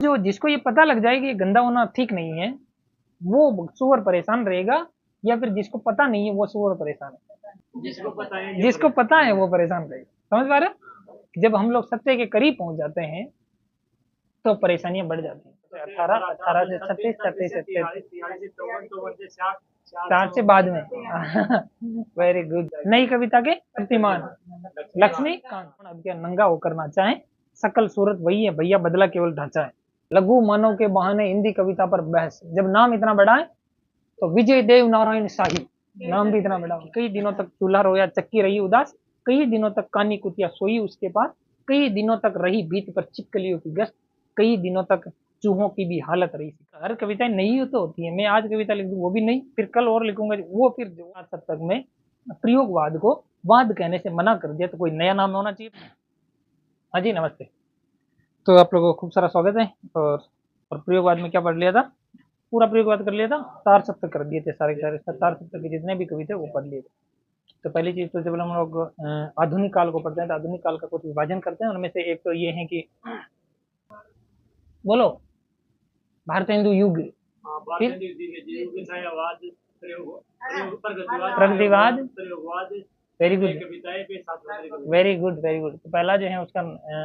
जो जिसको ये पता लग जाए कि ये गंदा होना ठीक नहीं है, वो सुअर परेशान रहेगा, या फिर जिसको पता नहीं है वो सुअर परेशान है? जिसको पता है वो परेशान रहेगा। समझ पा रहे हो? जब हम लोग सत्य के करीब पहुंच जाते हैं तो परेशानियां बढ़ जाती हैं। 18 18 से 36, 36 से 4 से बाद में। Very good. नई कविता के प्रतिमान लक्ष्मीकांत। अब क्या नंगा होकर नाचा है, सकल सूरत वही है भैया, बदला केवल ढांचा है। लघु मानव के बहाने हिंदी कविता पर बहस। जब नाम इतना बड़ा है तो विजय देव नारायण शाही, नाम भी इतना बड़ा। कई दिनों तक चूल्हा रोया चक्की रही उदास, कई दिनों तक कानी कुतिया सोई उसके पास, कई दिनों तक रही भीत पर छिपकलियों की गश्त, कई दिनों तक चूहों की भी हालत रही। हर कविताएं नई तो होती है। मैं आज कविता लिख दूं वो भी नहीं, फिर कल और लिखूंगा वो, फिर जो आज तक में प्रयोगवाद को वाद कहने से मना कर दिया, तो कोई नया नाम होना चाहिए। हाँ जी नमस्ते। तो आप लोगों को खूब सारा स्वागत है। और प्रयोगवाद में क्या पढ़ लिया था? पूरा प्रयोगवाद कर लिया था, तार सप्तक कर दिए थे सारे के सारे। तार सप्तक के जितने भी कवि थे वो पढ़ लिए थे। तो पहली चीज तो जब हम लोग आधुनिक काल को पढ़ते हैं तो आधुनिक काल का कुछ विभाजन करते हैं। उनमें से एक तो ये है कि बोलो भारत हिंदू युग, फिर प्रगतिवाद। Very good, very good, very good. तो पहला जो है उसका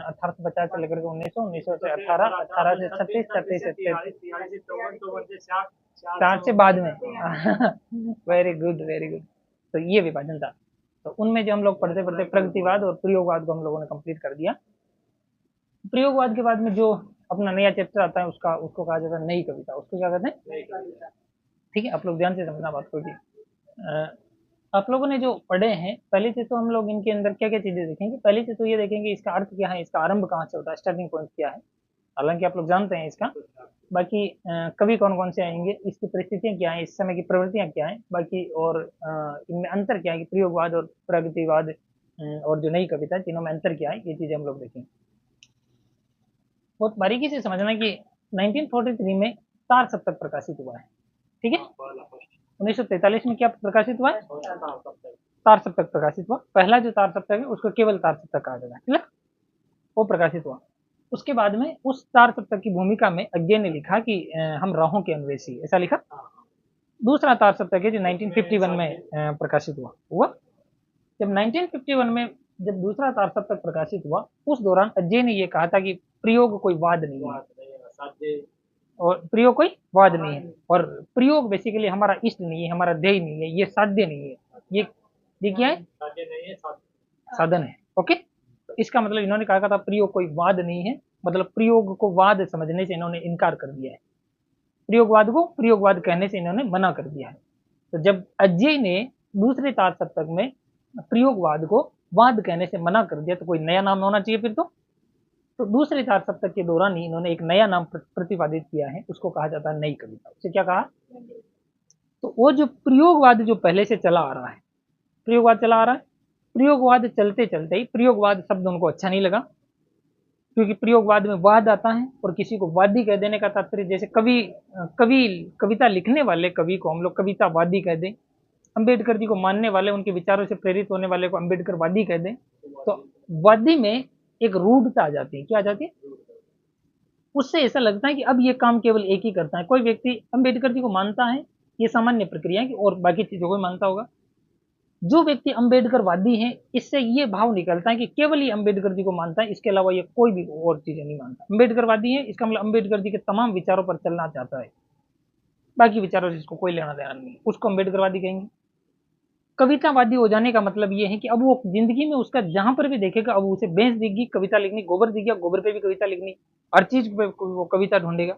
1850 से लेकर के 1900 से 18, 18 से 36, 36 से 4 से बाद में। Very good, very good. तो ये विभाजन था। तो उनमें जो हम लोग पढ़ते पढ़ते प्रगतिवाद और प्रयोगवाद को हम लोगों ने कंप्लीट कर दिया। प्रयोगवाद के बाद में जो अपना नया चैप्टर आता है उसका उसको कहा जाता है नई कविता। उसको क्या कहते हैं? ठीक है, आप लोग ध्यान से समझना बात को। आप लोगों ने जो पढ़े हैं, पहले से तो हम लोग इनके अंदर क्या क्या चीजें देखेंगे। पहले से तो ये देखेंगे इसका अर्थ क्या है, इसका आरंभ कहाँ से होता है, स्टार्टिंग पॉइंट क्या है। हालांकि आप लोग जानते हैं इसका। बाकी कवि कौन कौन से आएंगे, इसकी परिस्थितियां क्या है, इस समय की प्रवृत्तियां क्या है, बाकी और इनमें अंतर क्या है कि प्रयोगवाद और प्रगतिवाद और जो नई कविता है तीनों में अंतर क्या है, ये चीजें हम लोग देखेंगे। बहुत बारीकी से समझना कि 1943 में तार सप्तक प्रकाशित हुआ है। ठीक है, 1943 में क्या प्रकाशित हुआ है? तार सप्तक प्रकाशित हुआ। पहला जो तार सप्तक है उसको केवल तार सप्तक कहा जाता है। ठीक है, वो प्रकाशित हुआ। उसके बाद में उस तार सप्तक की भूमिका में अज्ञे ने लिखा कि हम राहों के अन्वेषी, ऐसा लिखा। दूसरा तार सप्तक है जो 1951 में प्रकाशित हुआ। जब 1951 में जब दूसरा तार सप्तक प्रकाशित हुआ, उस दौरान अज्ञे ने यह कहा था कि प्रयोग कोई वाद नहीं है, और प्रयोग कोई वाद नहीं है, और प्रयोग बेसिकली हमारा इष्ट नहीं है, हमारा ध्येय नहीं है, ये साध्य नहीं है। ये क्या है? साधन है। ओके, तो इसका मतलब इन्होंने कहा था प्रयोग कोई वाद नहीं है, मतलब प्रयोग को वाद समझने से इन्होंने इनकार कर दिया है। प्रयोगवाद को प्रयोगवाद कहने से इन्होंने मना कर दिया है। तो जब अज्ञे ने दूसरे तार सप्तक में प्रयोगवाद को वाद कहने से मना कर दिया, तो कोई नया नाम होना चाहिए फिर तो दूसरे तार सप्तक के दौरान ही इन्होंने एक नया नाम प्रतिपादित किया है, उसको कहा जाता है नई कविता। उसे क्या कहा? तो वो जो प्रयोगवाद जो पहले से चला आ रहा है, प्रयोगवाद चला आ रहा है, प्रयोगवाद चलते चलते ही प्रयोगवाद शब्द उनको अच्छा नहीं लगा, क्योंकि प्रयोगवाद में वाद आता है, और किसी को वादी कह देने का तात्पर्य, जैसे कविता लिखने वाले कवि को हम लोग कवितावादी कह दें, अंबेडकर जी को मानने वाले, उनके विचारों से प्रेरित होने वाले को अंबेडकर वादी कह दें, तो वादी में एक रूढ़ता आ जाती है। क्या आ जाती है? उससे ऐसा लगता है कि अब ये काम केवल एक ही करता है। कोई व्यक्ति अंबेडकर जी को मानता है, ये सामान्य प्रक्रिया है, और बाकी चीजों को मानता होगा। जो व्यक्ति अंबेडकरवादी है, इससे ये भाव निकलता है कि केवल ही अंबेडकर जी को मानता है, इसके अलावा ये कोई भी और चीजें नहीं मानता। अंबेडकरवादी है, इसका मतलब अंबेडकर जी के तमाम विचारों पर चलना चाहता है, बाकी विचारों से इसको कोई लेना देना नहीं, उसको अंबेडकरवादी कहेंगे। कवितावादी हो जाने का मतलब ये है कि अब वो जिंदगी में उसका जहां पर भी देखेगा, अब उसे बेंच दिखी कविता लिखनी, गोबर दिख गया गोबर पे भी कविता लिखनी, हर चीज पे वो कविता ढूंढेगा।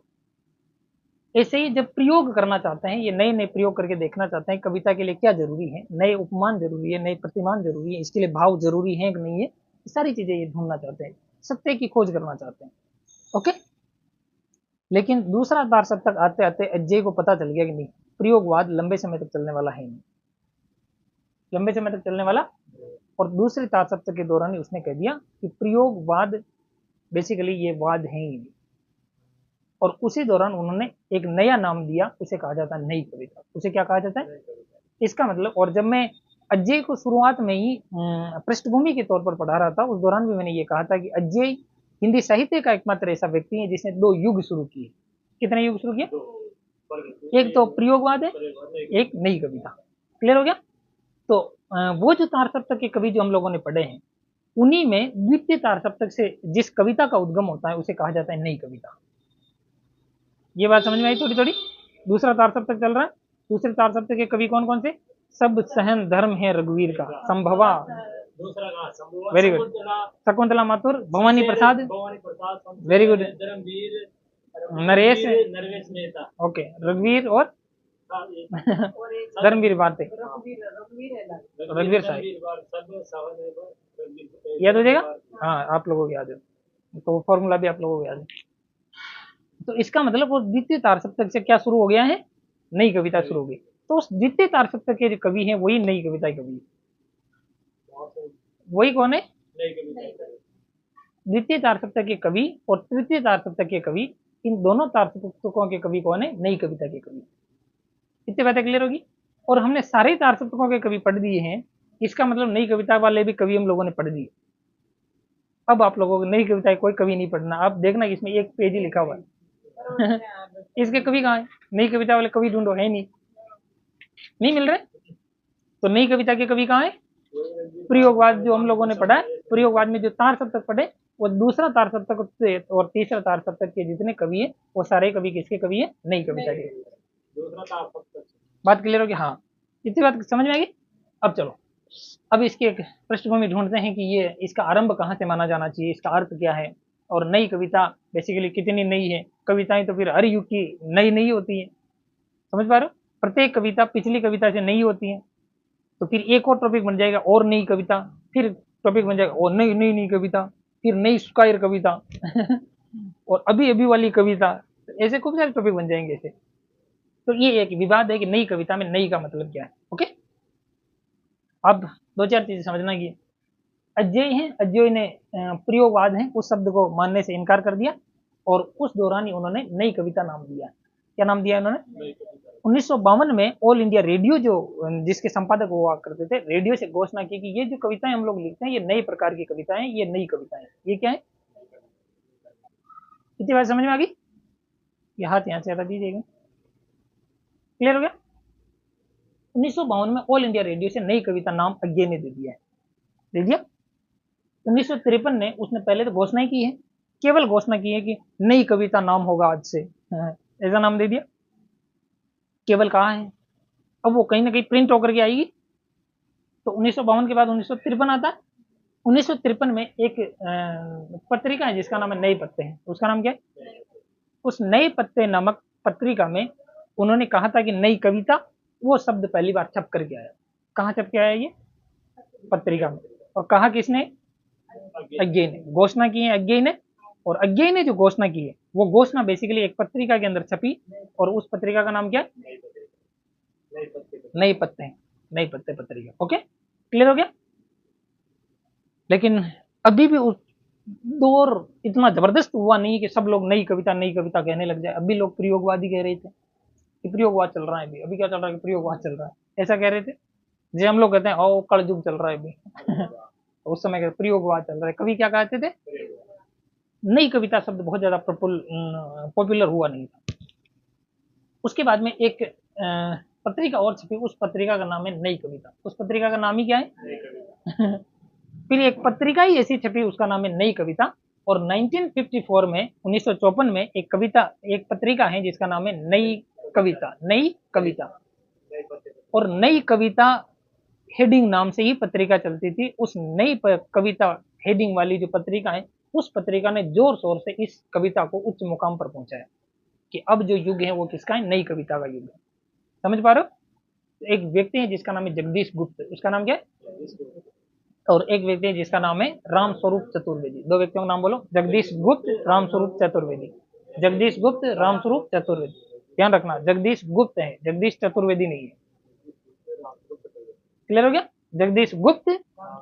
ऐसे ही जब प्रयोग करना चाहते हैं, ये नए नए प्रयोग करके देखना चाहते हैं कविता के लिए क्या जरूरी है, नए उपमान जरूरी है, नए प्रतिमान जरूरी है, इसके लिए भाव जरूरी है कि नहीं है, ये सारी चीजें ये ढूंढना चाहते हैं, सत्य की खोज करना चाहते हैं। ओके, लेकिन दूसरा तार सप्तक आते आते अज्ञे को पता चल गया कि नहीं, प्रयोगवाद लंबे समय तक चलने वाला है नहीं, लंबे समय तक चलने वाला। और दूसरे तार सप्तक के दौरान ही उसने कह दिया कि प्रयोगवाद बेसिकली ये वाद है ही नहीं, और उसी दौरान उन्होंने एक नया नाम दिया, उसे कहा जाता है नई कविता। उसे क्या कहा जाता है? इसका मतलब, और जब मैं अज्ञे को शुरुआत में ही पृष्ठभूमि के तौर पर पढ़ा रहा था, उस दौरान भी मैंने ये कहा था कि अज्ञे हिंदी साहित्य का एकमात्र ऐसा व्यक्ति है जिसने 2 युग शुरू किए। कितने युग शुरू किए? एक तो प्रयोगवाद है, एक नई कविता। क्लियर हो गया? तो वो जो तार सप्तक के कवि जो हम लोगों ने पढ़े हैं, उन्हीं में द्वितीय तार सप्तक से जिस कविता का उद्गम होता है उसे कहा जाता है नई कविता। ये बात समझ में आई थोड़ी थोड़ी? दूसरा तार सप्तक चल रहा है। दूसरे तार सप्तक के कवि कौन कौन से? सब सहन धर्म है रघुवीर का, संभवा, वेरी गुड, शकुंतला माथुर, भवानी प्रसाद, वेरी गुड, नरेश, ओके, रघुवीर और धर्मवीर बाते, रघुवीर साहब याद हो जाएगा। हाँ, आप लोगों को याद है, तो फॉर्मूला भी आप लोगों को याद है। तो इसका मतलब वो द्वितीय तार सप्तक से क्या शुरू हो गया है? नई कविता शुरू हो गई। तो उस द्वितीय तार सप्तक के जो कवि हैं वही नई कविता के कवि है। वही कौन है? द्वितीय तार सप्तक के कवि और तृतीय तार सप्तक के कवि, इन दोनों तार सप्तकों के कवि कौन है? नई कविता के कवि। इतनी बातें क्लियर होगी। और हमने सारे तार सप्तकों के कवि पढ़ दिए हैं, इसका मतलब नई कविता वाले भी कवि हम लोगों ने पढ़ दिए। अब आप लोगों को नई कविता कोई कवि नहीं पढ़ना। आप देखना इसमें एक पेज ही लिखा हुआ है इसके कवि कहाँ है? नई कविता वाले कवि ढूंढो, है नहीं मिल रहे। तो नई कविता के कवि कहाँ है? प्रयोगवाद जो हम लोगों ने पढ़ा है, प्रयोगवाद में जो तार सप्तक पढ़े, वो दूसरा तार सप्तक और तीसरा तार सप्तक के जितने कवि है वो सारे कवि किसके कवि है? नई कविता के। दूसरा तार सप्तक। बात क्लियर होगी? हाँ, इतनी बात समझ में आएगी। अब चलो, अब इसकी एक पृष्ठभूमि ढूंढते हैं कि ये इसका आरंभ कहाँ से माना जाना चाहिए, इसका अर्थ क्या है, और नई कविता बेसिकली कितनी नई है। कविताएं तो फिर हर युग की नई नई होती है, समझ पा रहे हो? प्रत्येक कविता पिछली कविता से नई होती है। तो फिर एक और टॉपिक बन जाएगा और नई कविता, फिर टॉपिक बन जाएगा और नई नई नई कविता, फिर नई स्क्वायर कविता और अभी अभी वाली कविता, ऐसे खूब सारे टॉपिक बन जाएंगे ऐसे। तो ये एक विवाद है कि नई कविता में नई का मतलब क्या है। ओके, अब 2-4 चीजें समझना की। अजय है, अजय ने प्रयोगवाद है उस शब्द को मानने से इनकार कर दिया और उस दौरान ही उन्होंने नई कविता नाम दिया। क्या नाम दिया उन्होंने? 1952 में ऑल इंडिया रेडियो जो जिसके संपादक हुआ करते थे, रेडियो से घोषणा की कि ये जो कविताएं हम लोग लिखते हैं ये नई प्रकार की कविताएं, ये नई कविताएं। ये क्या है? इतनी बात समझ में आ गई? ये हाथ यहाँ से हटा दीजिएगा। क्लियर हो गया? 1952 में ऑल इंडिया रेडियो से नई कविता नाम अज्ञे ने दे दिया है, दे दिया। 1953 ने उसने पहले तो घोषणा ही की है, केवल घोषणा की है कि नई कविता नाम होगा आज से, ऐसा नाम दे दिया, केवल कहा है। अब वो कहीं ना कहीं प्रिंट होकर के आएगी। तो 1952 के बाद 1953 आता है। 1953 में एक पत्रिका है जिसका नाम है नए पत्ते हैं। उसका नाम क्या है? उस नए पत्ते नामक पत्रिका में उन्होंने कहा था कि नई कविता, वो शब्द पहली बार छप करके आया। कहाँ छप के आया ये? पत्रिका में। और कहा किसने? अज्ञे ने। घोषणा की है अज्ञे ने, और अज्ञे ने जो घोषणा की है वो घोषणा बेसिकली एक पत्रिका के अंदर छपी, और उस पत्रिका का नाम क्या है? नए पत्ते हैं, नए पत्ते पत्रिका। ओके, क्लियर हो गया? लेकिन अभी भी उस दौर इतना जबरदस्त हुआ नहीं कि सब लोग नई कविता कहने लग जाए। अभी लोग प्रयोगवादी कह रहे थे कि प्रयोगवाद चल रहा है अभी। अभी क्या चल रहा है कि प्रयोगवाद चल रहा है, ऐसा कह रहे थे। जो हम लोग कहते हैं ओ कलयुग चल रहा है अभी उस समय प्रयोगवाद चल रहा है। कवि क्या कहते थे? नई कविता शब्द बहुत ज्यादा पॉपुलर हुआ नहीं था। उसके बाद में एक पत्रिका और छपी, उस पत्रिका का नाम है नई कविता। उस पत्रिका का नाम ही क्या है? फिर एक पत्रिका ही ऐसी छपी, उसका नाम है नई कविता। और 1954 में 1954 में एक कविता, एक पत्रिका है जिसका नाम है नई कविता। नई कविता और नई कविता हेडिंग नाम से ही पत्रिका चलती थी। उस नई कविता हेडिंग वाली जो पत्रिका है, उस पत्रिका ने जोर शोर से इस कविता को उच्च मुकाम पर पहुंचाया कि अब जो युग है वो किसका है? नई कविता का युग है। समझ पा रहे हो? एक व्यक्ति है जिसका नाम है जगदीश गुप्त। उसका नाम क्या है? और एक व्यक्ति है जिसका नाम है राम स्वरूप चतुर्वेदी। दो व्यक्तियों का नाम बोलो, जगदीश गुप्त, राम स्वरूप चतुर्वेदी। जगदीश गुप्त, राम स्वरूप चतुर्वेदी। ध्यान रखना, जगदीश गुप्त है, जगदीश चतुर्वेदी नहीं है। क्लियर हो गया? जगदीश गुप्त,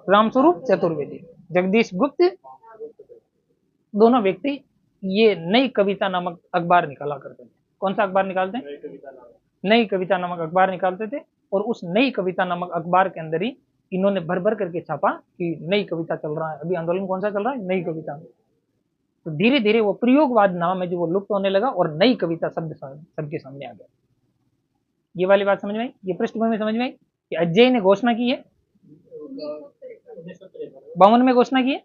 राम स्वरूप चतुर्वेदी। जगदीश गुप्त, दोनों व्यक्ति ये नई कविता नामक अखबार निकाला करते थे। कौन सा अखबार निकालते हैं? नई कविता नामक अखबार निकालते थे। और उस नई कविता नामक अखबार के अंदर ही इन्होंने भर भर करके छापा कि नई कविता चल रहा है। अभी आंदोलन कौन सा चल रहा है? नई कविता। तो धीरे धीरे वो प्रयोगवाद नाम है जो वो लुप्त होने लगा और नई कविता शब्द सबके सामने आ गया। ये वाली बात समझ में आई, ये पृष्ठभूमि समझ में आई कि अजय ने घोषणा की है 52 में घोषणा की है,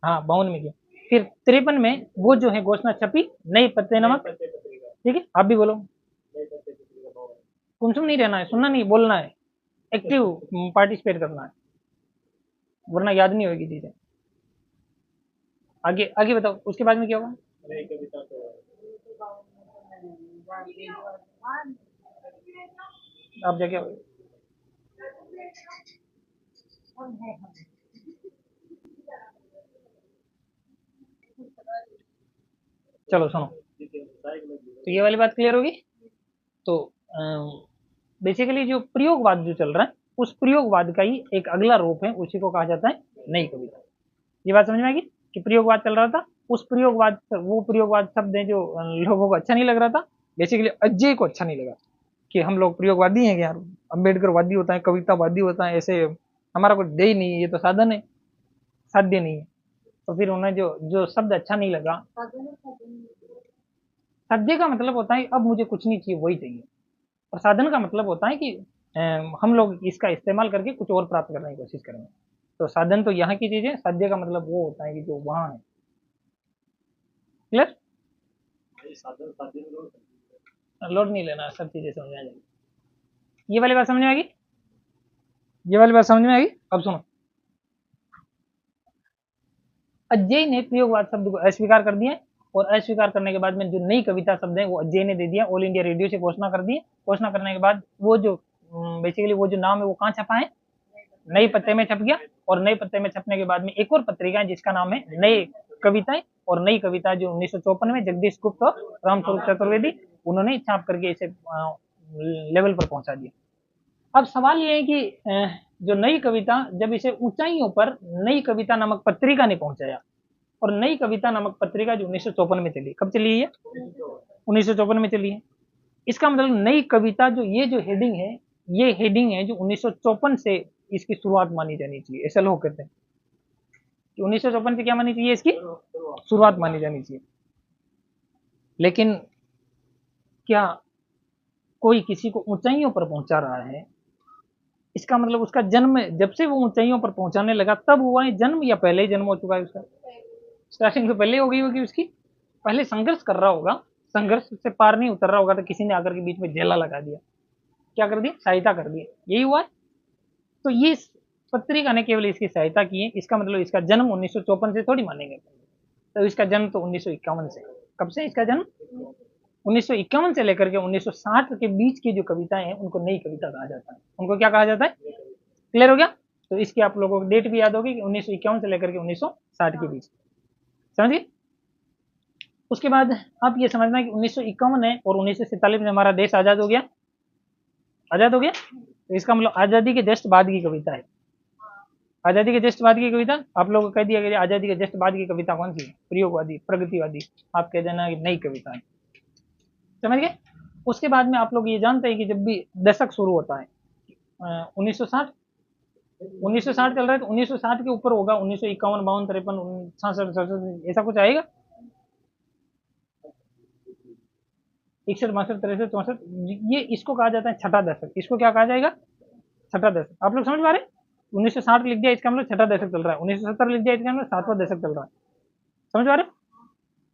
हाँ 52 में की। फिर 53 में वो जो है घोषणा छपी नई पत्ते नमक, ठीक है। आप भी बोलो, गुमसुम नहीं रहना है, सुनना नहीं, बोलना है, एक्टिव पार्टिसिपेट करना है, वरना याद नहीं होगी चीजें। आगे आगे बताओ, उसके बाद में क्या होगा? आप जाके चलो सुनो, तो ये वाली बात क्लियर होगी। तो बेसिकली जो प्रयोगवाद जो चल रहा है उस प्रयोगवाद का ही एक अगला रूप है, उसी को कहा जाता है नई कविता। ये बात समझ में आएगी कि प्रयोगवाद चल रहा था, उस प्रयोगवाद वो प्रयोगवाद शब्द है जो लोगों को अच्छा नहीं लग रहा था, बेसिकली अजय को अच्छा नहीं लगा कि हम लोग प्रयोगवादी हैं यार, अम्बेडकर वादी होता है, कवितावादी होता है, ऐसे हमारा कुछ दे ही नहीं है, ये तो साधन है, साध्य नहीं है। तो फिर उन्हें जो जो शब्द अच्छा नहीं लगा, साध्य का मतलब होता है अब मुझे कुछ नहीं चाहिए, वही चाहिए। और साधन का मतलब होता है कि हम लोग इसका इस्तेमाल करके कुछ और प्राप्त करने की कोशिश करेंगे। तो साधन तो यहाँ की चीज है, साध्य का मतलब वो होता है कि जो वहां है। क्लियर? लोड नहीं लेना, सब चीजें समझ में आ जाएगी। ये वाली बात समझ में आएगी, ये वाली बात समझ में आएगी। अब सुनो, अजय ने प्रयोगवाद शब्द को अस्वीकार कर दिया, और अस्वीकार करने के बाद में जो नई कविता शब्द है वो अजय ने दे दिया, ऑल इंडिया रेडियो से घोषणा कर दी। घोषणा करने के बाद वो जो बेसिकली वो जो नाम है वो कहाँ छपा है? नए पत्ते में छप गया। और नए पत्ते में छपने के बाद में एक और पत्रिका है जिसका नाम है नए कविताएं, और नई कविता जो 1954 में जगदीश गुप्त और रामस्वरूप चतुर्वेदी उन्होंने छाप करके इसे लेवल पर पहुंचा दिया। अब सवाल ये है कि जो नई कविता, जब इसे ऊंचाइयों पर नई कविता नामक पत्रिका ने पहुंचाया, और नई कविता नामक पत्रिका जो 1954 में चली, कब चली है? 1954 में चली है। इसका मतलब नई कविता जो ये जो हेडिंग है, ये हेडिंग है जो 1954 से इसकी शुरुआत मानी जानी चाहिए, ऐसा लोग कहते हैं कि 1954 से क्या मानी चाहिए, इसकी शुरुआत मानी जानी चाहिए। लेकिन क्या कोई किसी को ऊंचाइयों पर पहुंचा रहा है, इसका मतलब उसका जन्म जब से वो ऊंचाइयों पर पहुंचाने लगा तब हुआ है जन्म, या पहले ही जन्म हो चुका है उसका? स्टार्टिंग तो पहले हो गई होगी उसकी, पहले संघर्ष कर रहा होगा, संघर्ष से पार नहीं उतर रहा होगा तो किसी ने आकर के बीच में जेला लगा दिया, क्या कर दिया? सहायता कर दी, यही हुआ है। तो ये पत्रिका ने केवल इसकी सहायता की है, इसका मतलब इसका जन्म 1954 से थोड़ी मानेंगे। तो इसका जन्म तो 1951 से। कब से इसका जन्म? 1951 से लेकर के 1960 के बीच की जो कविताएं हैं उनको नई कविता कहा जाता है। उनको क्या कहा जाता है? क्लियर हो गया? तो इसकी आप लोगों को डेट भी याद होगी कि 1951 से लेकर के 1960 के बीच, समझिए। उसके बाद आप ये समझना कि 1951 है और 1947 में हमारा देश आजाद हो गया, आजाद हो गया। तो इसका मतलब आजादी के जस्ट बाद की कविता है, आजादी के जस्ट बाद की कविता। आप लोगों को कह दिया गया आजादी के जस्ट बाद की कविता कौन सी है? प्रयोगवादी, प्रगतिवादी, आप कह देना कि नई कविता है, समझ गए। उसके बाद में आप लोग ये जानते हैं कि जब भी दशक शुरू होता है 1960 1960 चल रहा है, तो 1960 के ऊपर होगा 1951, 52, 53, 66, 67, ऐसा कुछ आएगा। 61, 62, 63, 64, ये इसको कहा जाता है छठा दशक। इसको क्या कहा जाएगा? छठा दशक। आप लोग समझ पा रहे? 1960 लिख दिया इसका मतलब छठा दशक चल रहा है, 1970 लिख दिया इसका मतलब सातवां दशक चल रहा है, समझ पा रहे?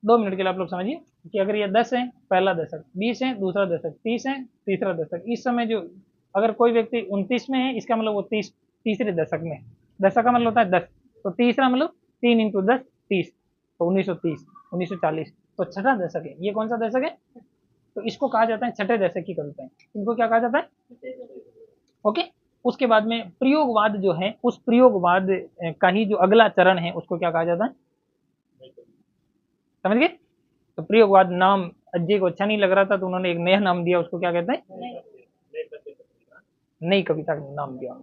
2 मिनट के लिए आप लोग समझिए कि अगर ये 10 है पहला दशक, 20 है दूसरा दशक, 30 है तीसरा दशक, इस समय जो अगर कोई व्यक्ति 29 में है इसका मतलब वो तीसरे दशक में, दशक का मतलब होता है 10, तो तीसरा मतलब 3 × 10 30, तो 1930, 1940, तो छठा दशक है। ये कौन सा दशक है? तो इसको कहा जाता है छठे दशक की कविताएं, इनको क्या कहा जाता है? ओके। उसके बाद में प्रयोगवाद जो है, उस प्रयोगवाद का ही जो अगला चरण है उसको क्या कहा जाता है? समझ गए? तो प्रयोगवाद नाम अजय को अच्छा नहीं लग रहा था तो उन्होंने एक नया नाम दिया, उसको क्या कहते हैं? नई कविता का नाम दिया,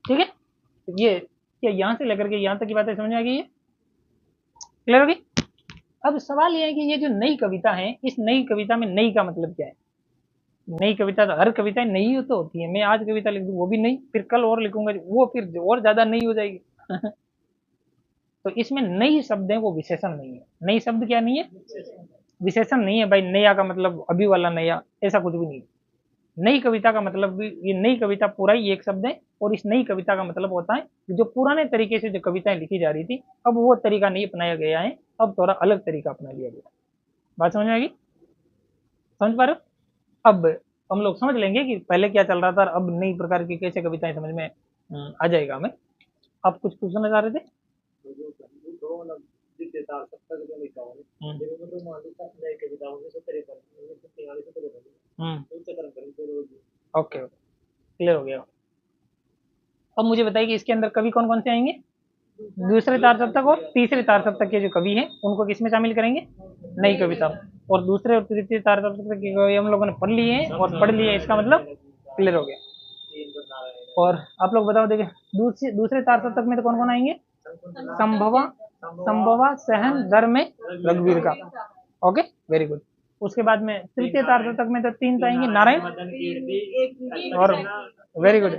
ठीक है। तो ये क्या यहाँ से लेकर के यहाँ तक की बातें समझ में आ गई है? क्लियर होगी? अब सवाल ये है कि ये जो नई कविता है, इस नई कविता में नई का मतलब क्या है? नई कविता तो हर कविता नई तो होती है, मैं आज कविता लिख दूं वो भी नई, फिर कल और लिखूंगा वो फिर और ज्यादा नई हो जाएगी तो इसमें नई शब्द है वो विशेषण नहीं है। नई शब्द क्या नहीं है? विशेषण नहीं है भाई। नया का मतलब अभी वाला नया, ऐसा कुछ भी नहीं है। नई कविता का मतलब भी, ये नई कविता पूरा ही एक शब्द है, और इस नई कविता का मतलब होता है कि जो पुराने तरीके से जो कविताएं लिखी जा रही थी, अब वो तरीका नहीं अपनाया गया है, अब थोड़ा अलग तरीका अपना लिया गया। बात समझ में आएगी? समझ पा रहे हो? अब हम लोग समझ लेंगे कि पहले क्या चल रहा था और अब नई प्रकार की कैसे कविताएं समझ में आ जाएगा हमें। आप कुछ पूछना चाह रहे थे? ओके, क्लियर हो गया। अब मुझे बताइए कि इसके अंदर कवि कौन कौन से आएंगे? दूसरे तार सप्तक और तीसरे तार सप्तक के जो कवि हैं उनको किसमें शामिल करेंगे? नई कविता। और दूसरे और तृतीय तार सप्तक के कवि हम लोगों ने पढ़ लिए हैं, और पढ़ लिए, इसका मतलब क्लियर हो गया। और आप लोग बताओ, देखिए दूसरे तार सप्तक में तो कौन कौन आएंगे? संभवा, संभवा सहन दर में रघुवीर का। Okay, very good. उसके बाद में तृतीय तार सप्तक में तो तीन तो आएंगे, नारायण और वेरी गुड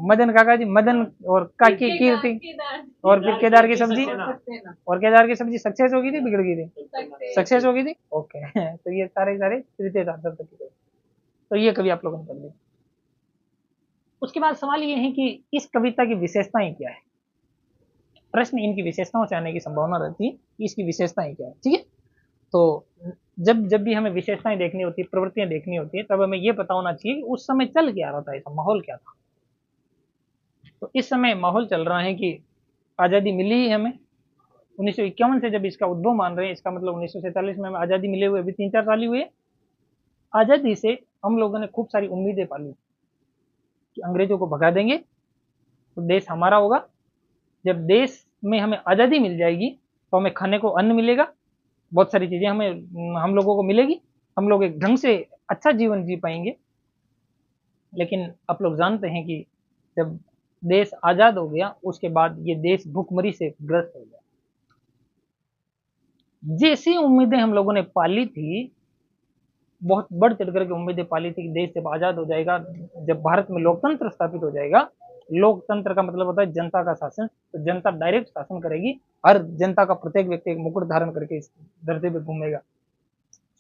मदन काका जी, मदन और काकी कीर्ति, और फिर केदार की सब्जी, और केदार की सब्जी सक्सेस होगी थी बिगड़ गई थी? सक्सेस होगी थी। ओके तो ये सारे तृतीय तार सप्तक की कवि, तो ये कवि आप लोगों ने पढ़ ली। उसके बाद सवाल ये है कि इस कविता की विशेषताएं क्या है? प्रश्न इनकी विशेषताओं से आने की संभावना रहती है कि इसकी विशेषताएं क्या है। ठीक है, तो जब भी हमें विशेषताएं देखनी होती है, प्रवृत्तियां देखनी होती है, तब हमें यह पता होना चाहिए कि उस समय चल क्या रहा था, ऐसा माहौल क्या था। तो इस समय माहौल चल रहा है कि आज़ादी मिली है हमें 1951 से, जब इसका उद्भव मान रहे हैं, इसका मतलब 1947 में हमें आज़ादी मिले हुए अभी 3-4 साल ही हुए। आज़ादी से हम लोगों ने खूब सारी उम्मीदें पाली कि अंग्रेजों को भगा देंगे तो देश हमारा होगा। जब देश में हमें आज़ादी मिल जाएगी तो हमें खाने को अन्न मिलेगा, बहुत सारी चीज़ें हम लोगों को मिलेगी, हम लोग एक ढंग से अच्छा जीवन जी पाएंगे। लेकिन आप लोग जानते हैं कि जब देश आज़ाद हो गया उसके बाद ये देश भूखमरी से ग्रस्त हो गया। जैसी उम्मीदें हम लोगों ने पाली थी, बहुत बढ़ चढ़ करके उम्मीदें पाली थी कि देश जब आज़ाद हो जाएगा, जब भारत में लोकतंत्र स्थापित हो जाएगा, लोकतंत्र का मतलब होता है जनता का शासन, तो जनता डायरेक्ट शासन करेगी, हर जनता का प्रत्येक व्यक्ति एक मुकुट धारण करके इस धरती पे घूमेगा,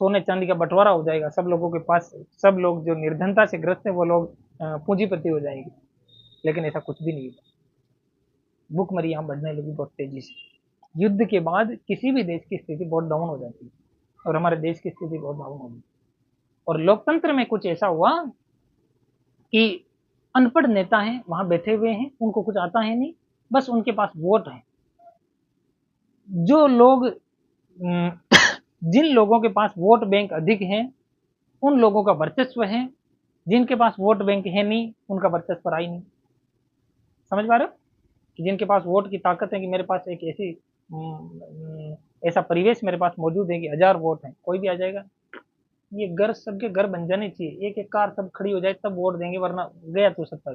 सोने चांदी का बंटवारा हो जाएगा, सब लोगों के पास, सब लोग जो निर्धनता से ग्रस्त है वो लोग पूंजीपति हो जाएंगे। लेकिन ऐसा कुछ भी नहीं है। भूखमरी यहाँ बढ़ने लगी बहुत तेजी से। युद्ध के बाद किसी भी देश की स्थिति बहुत डाउन हो जाती है, और हमारे देश की स्थिति बहुत डाउन होगी। और लोकतंत्र में कुछ ऐसा हुआ कि अनपढ़ नेता हैं वहां बैठे हुए हैं, उनको कुछ आता है नहीं, बस उनके पास वोट है। जो लोग जिन लोगों के पास वोट बैंक अधिक है उन लोगों का वर्चस्व है, जिनके पास वोट बैंक है नहीं उनका वर्चस्व रहा ही नहीं। समझ पा रहे हो कि जिनके पास वोट की ताकत है कि मेरे पास एक ऐसी ऐसा परिवेश मेरे पास मौजूद है कि 1000 वोट हैं, कोई भी आ जाएगा, ये घर सबके घर बन जाने चाहिए, एक एक कार सब खड़ी हो जाए तब वोट देंगे, वरना गया तू सत्ता,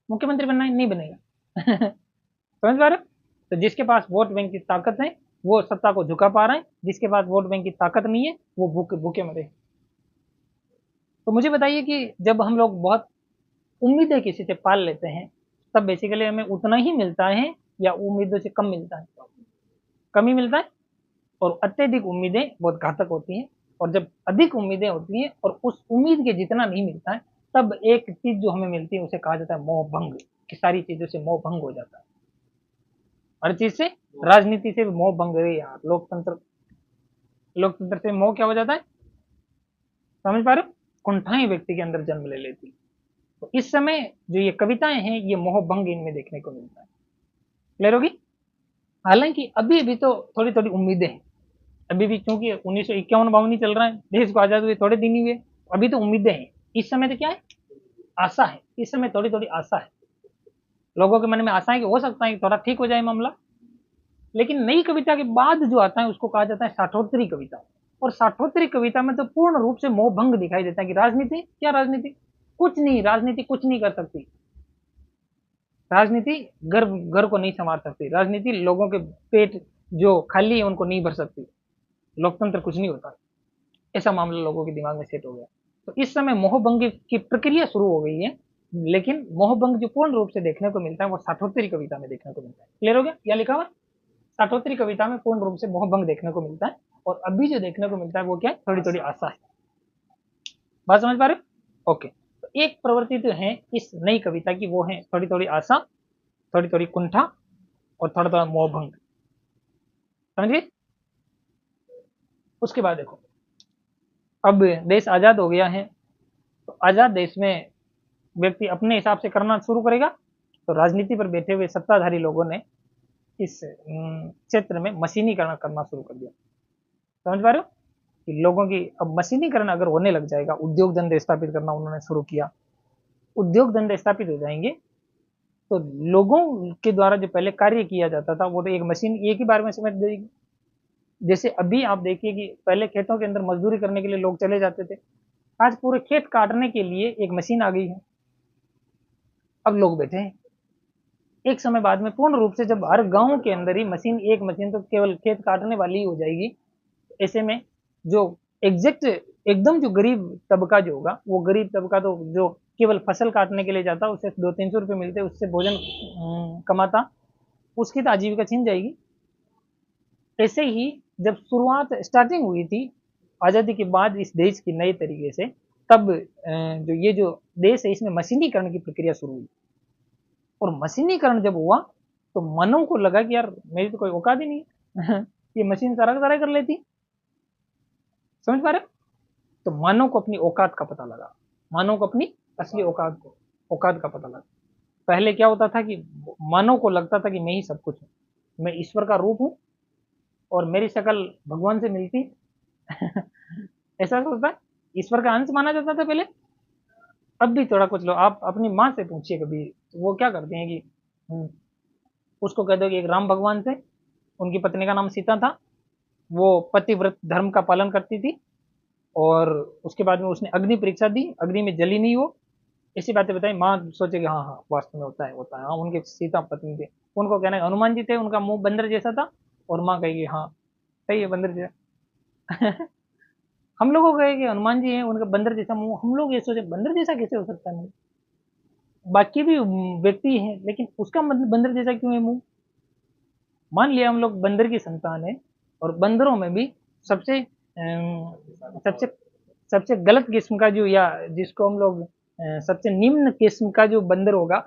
मुख्यमंत्री बनना नहीं बनेगा समझ पा रहे हो? तो जिसके पास वोट बैंक की ताकत है वो सत्ता को झुका पा रहा है, जिसके पास वोट बैंक की ताकत नहीं है वो भूखे भूखे मरे। तो मुझे बताइए कि जब हम लोग बहुत उम्मीदें किसी से पाल लेते हैं तब बेसिकली हमें उतना ही मिलता है या उम्मीदों से कम मिलता है? कम ही मिलता है। और अत्यधिक उम्मीदें बहुत घातक होती हैं, और जब अधिक उम्मीदें होती हैं और उस उम्मीद के जितना नहीं मिलता है, तब एक चीज जो हमें मिलती है उसे कहा जाता है मोह भंग, कि सारी चीजों से मोह भंग हो जाता है, हर चीज से। राजनीति से भी मोह भंग है यार, लोकतंत्र से मोह क्या हो जाता है? समझ पा रहे हो? कुंठाएं व्यक्ति के अंदर जन्म ले लेती। तो इस समय जो ये कविताएं हैं ये मोह भंग इनमें देखने को मिलता है। क्लियर होगी? हालांकि अभी भी तो थोड़ी थोड़ी उम्मीदें हैं, अभी भी, क्योंकि 1951-52 ही चल रहा है, देश को आजाद हुए थोड़े दिन ही हुए, अभी तो उम्मीदें हैं। इस समय तो क्या है? आशा है। इस समय थोड़ी थोड़ी आशा है, लोगों के मन में आशा है कि हो सकता है कि थोड़ा ठीक हो जाए मामला। लेकिन नई कविता के बाद जो आता है उसको कहा जाता है साठोत्तरी कविता, और साठोत्तरी कविता में तो पूर्ण रूप से मोह भंग दिखाई देता है कि राजनीति क्या, राजनीति कुछ नहीं, राजनीति कुछ नहीं कर सकती, राजनीति घर को नहीं संवार सकती, राजनीति लोगों के पेट जो खाली है उनको नहीं भर सकती, लोकतंत्र कुछ नहीं होता। ऐसा मामला लोगों के दिमाग में सेट हो गया। तो इस समय मोहभंग की प्रक्रिया शुरू हो गई है, लेकिन मोहभंग जो पूर्ण रूप से देखने को मिलता है वो साठोत्तरी कविता में देखने को मिलता है। क्लियर हो गया? या लिखा हुआ? साठोत्तरी कविता में पूर्ण रूप से मोहभंग देखने को मिलता है, और अभी जो देखने को मिलता है वो क्या है, थोड़ी थोड़ी आशा है। बात समझ पा रहे हो? ओके, तो एक प्रवृत्ति तो है इस नई कविता की, वो है थोड़ी थोड़ी आशा, थोड़ी थोड़ी कुंठा, और थोड़ा थोड़ा मोहभंग। समझिए। उसके बाद देखो, अब देश आजाद हो गया है, तो आजाद देश में व्यक्ति अपने हिसाब से करना शुरू करेगा। तो राजनीति पर बैठे हुए सत्ताधारी लोगों ने इस क्षेत्र में मशीनीकरण करना शुरू कर दिया। समझ पा रहे हो कि लोगों की अब मशीनीकरण अगर होने लग जाएगा, उद्योग धंधे स्थापित करना उन्होंने शुरू किया, उद्योग धंधे स्थापित हो जाएंगे, तो लोगों के द्वारा जो पहले कार्य किया जाता था वो तो एक मशीन एक ही बार में समेट देगी। जैसे अभी आप देखिए कि पहले खेतों के अंदर मजदूरी करने के लिए लोग चले जाते थे, आज पूरे खेत काटने के लिए एक मशीन आ गई है, अब लोग बैठे हैं। एक समय बाद में पूर्ण रूप से जब हर गांव के अंदर ही मशीन, एक मशीन तो केवल खेत काटने वाली ही हो जाएगी, ऐसे में जो एग्जैक्ट एकदम जो गरीब तबका जो होगा, वो गरीब तबका तो जो केवल फसल काटने के लिए जाता, उससे 200-300 रुपये मिलते, उससे भोजन कमाता, उसकी तो आजीविका छीन जाएगी। ऐसे ही जब शुरुआत स्टार्टिंग हुई थी आज़ादी के बाद इस देश की नए तरीके से, तब जो ये जो देश है इसमें मशीनीकरण की प्रक्रिया शुरू हुई, और मशीनीकरण जब हुआ तो मानव को लगा कि यार मेरी तो कोई औकात ही नहीं है ये मशीन सारा का सारा कर लेती। समझ पा रहे हो? तो मानव को अपनी औकात का पता लगा, मानव को अपनी असली औकात का पता लगा। पहले क्या होता था कि मानव को लगता था कि मैं ही सब कुछ हूँ, मैं ईश्वर का रूप हूँ, और मेरी शक्ल भगवान से मिलती ऐसा सोचता है, ईश्वर का अंश माना जाता था पहले। अब भी थोड़ा कुछ लोग, आप अपनी माँ से पूछिए कभी, वो क्या करते हैं कि उसको कह दो कि एक राम भगवान थे, उनकी पत्नी का नाम सीता था, वो पतिव्रत धर्म का पालन करती थी, और उसके बाद में उसने अग्नि परीक्षा दी, अग्नि में जली नहीं वो, ऐसी बातें बताई। माँ सोचे कि हाँ हाँ वास्तव में होता है हाँ, उनके सीता पत्नी थे। उनको कहना है हनुमान जी थे, उनका मुंह बंदर जैसा था, और माँ कहेगी हाँ सही है बंदर जैसा हम लोगों को कहे कि हनुमान जी हैं, उनका बंदर जैसा मुंह, हम लोग ये सोचे बंदर जैसा कैसे हो सकता है, बाकी भी व्यक्ति हैं लेकिन उसका मतलब बंदर जैसा क्यों है मुंह। मान लिया हम लोग बंदर की संतान है, और बंदरों में भी सबसे सबसे सबसे गलत किस्म का जो, या जिसको हम लोग सबसे निम्न किस्म का जो बंदर होगा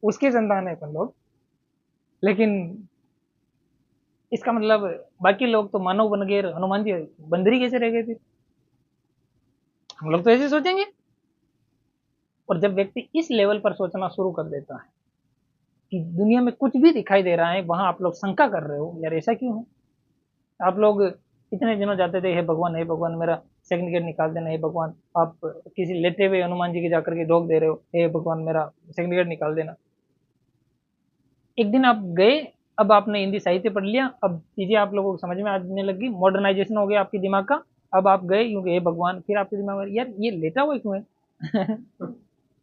उसकी संतान है अपन लोग। लेकिन इसका मतलब बाकी लोग तो मानव बन गए, हनुमान जी बंदरी कैसे रह गए फिर, हम लोग तो ऐसे सोचेंगे। और जब व्यक्ति इस लेवल पर सोचना शुरू कर देता है कि दुनिया में कुछ भी दिखाई दे रहा है, वहां आप लोग शंका कर रहे हो यार ऐसा क्यों है। आप लोग इतने दिनों जाते थे, हे भगवान मेरा सेकंड गेट निकाल देना, हे भगवान, आप किसी लेटे हुए हनुमान जी के जाकर के ढोक दे रहे हो, हे भगवान मेरा सेकंड गेट निकाल देना। एक दिन आप गए, अब आपने हिंदी साहित्य पढ़ लिया, अब चीजें आप लोगों को समझ में आने लगी, मॉडर्नाइजेशन हो गया आपके दिमाग का। अब आप गए क्योंकि हे भगवान, फिर आपके दिमाग में यार ये लेटा हुआ क्यों है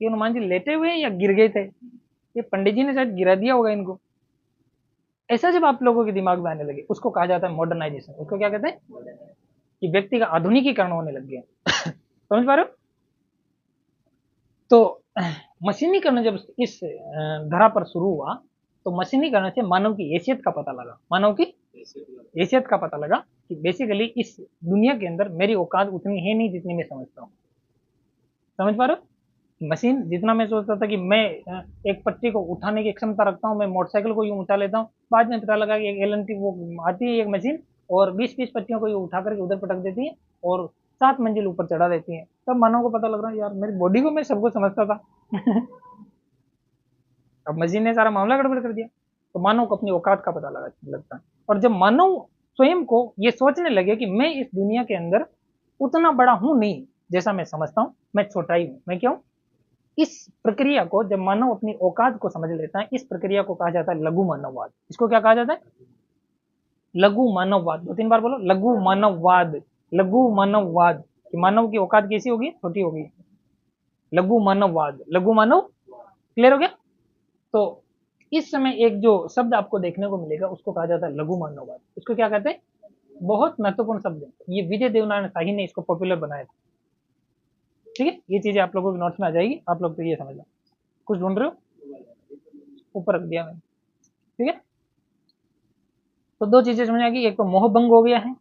ये हनुमान जी लेटे हुए हैं या गिर गए थे, ये पंडित जी ने शायद गिरा दिया होगा इनको। ऐसा जब आप लोगों के दिमाग में आने लगे, उसको कहा जाता है मॉडर्नाइजेशन। उसको क्या कहते हैं कि व्यक्ति का आधुनिकीकरण होने लग गया समझ पा रहे हो? तो मशीनीकरण जब इस धरा पर शुरू हुआ, तो मशीनीकरण से मानव की हैसियत का पता लगा, मानव की हैसियत का पता लगा कि बेसिकली इस दुनिया के अंदर मेरी औकात उतनी है नहीं जितनी मैं समझता हूँ। समझ पा रहे हो? मशीन जितना मैं सोचता था कि मैं एक पट्टी को उठाने की क्षमता रखता हूँ, मैं मोटरसाइकिल को यूं उठा लेता हूँ, बाद में पता लगा कि एक एलएनटी वो आती है एक मशीन, और 20-20 पट्टियों को उठा करके उधर पटक देती है, और 7 मंजिल ऊपर चढ़ा देती है। तब मानव को पता लग रहा है यार मेरी बॉडी को मैं सब कुछ समझता था अब मशीन ने सारा मामला गड़बड़ कर दिया। तो मानव को अपनी औकात का पता लगता है, और जब मानव स्वयं को ये सोचने लगे कि मैं इस दुनिया के अंदर उतना बड़ा हूं नहीं जैसा मैं समझता हूं, मैं छोटा ही हूं, मैं क्या हूं, इस प्रक्रिया को जब मानव अपनी औकात को समझ लेता है, इस प्रक्रिया को कहा जाता है लघु मानववाद। इसको क्या कहा जाता है? लघु मानववाद। 2-3 बार बोलो, लघु मानववाद। लघु मानववाद कि मानव की औकात कैसी होगी, छोटी होगी। लघु मानववाद, लघु मानव। क्लियर हो गया? तो इस समय एक जो शब्द आपको देखने को मिलेगा उसको कहा जाता है लघु मानववाद। इसको क्या कहते हैं? बहुत महत्वपूर्ण शब्द है ये, विजय देवनारायण शाही ने इसको पॉपुलर बनाया था। ठीक है, ये चीजें आप लोगों के नोट्स में आ जाएगी, आप लोग तो ये समझना। कुछ ढूंढ रहे हो? ऊपर रख दिया मैंने। ठीक है, तो दो चीजें समझ आ गई, एक तो मोह भंग हो गया है,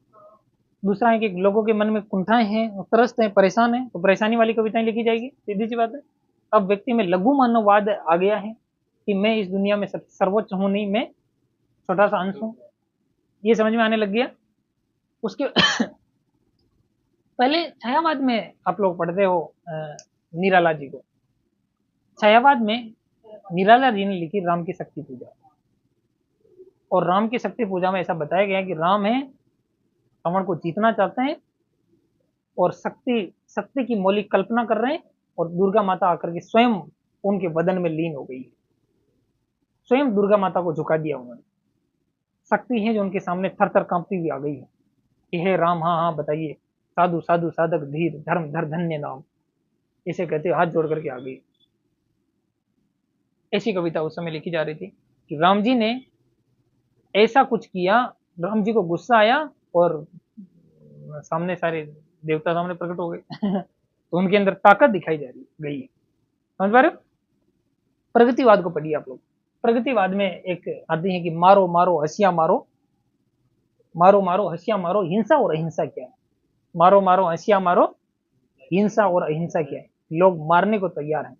दूसरा है कि लोगों के मन में कुंठाएं हैं, त्रस्त हैं, परेशान हैं, तो परेशानी वाली कविताएं लिखी जाएगी, सीधी सी बात है। अब व्यक्ति में लघु मानववाद आ गया है कि मैं इस दुनिया में सर्वोच्च हूं नहीं, मैं छोटा सा अंश हूं, ये समझ में आने लग गया। उसके पहले छायावाद में आप लोग पढ़ते हो निराला जी को, छायावाद में निराला जी ने लिखी राम की शक्ति पूजा, और राम की शक्ति पूजा में ऐसा बताया गया कि राम है, रावण को जीतना चाहते हैं, और शक्ति की मौलिक कल्पना कर रहे हैं, और दुर्गा माता आकर के स्वयं उनके बदन में लीन हो गई, स्वयं दुर्गा माता को झुका दिया उन्होंने। शक्ति है जो उनके सामने थर थर कांपती हुई आ गई है कि हे राम, हाँ हाँ बताइए, साधु साधु साधक धीर धर्म धर धन्य नाम, इसे कहते हाथ जोड़ करके आ गई। ऐसी कविता उस समय लिखी जा रही थी कि राम जी ने ऐसा कुछ किया, राम जी को गुस्सा आया और सामने सारे देवता सामने प्रकट हो गए तो उनके अंदर ताकत दिखाई जा रही गई है, समझ पा रहे हो। प्रगतिवाद को पढ़िए आप लोग, प्रगतिवाद में एक आती है कि मारो मारो हंसिया मारो, मारो मारो हंसिया मारो, हिंसा और अहिंसा क्या है, मारो मारो हंसिया मारो, हिंसा और अहिंसा क्या है। लोग मारने को तैयार हैं,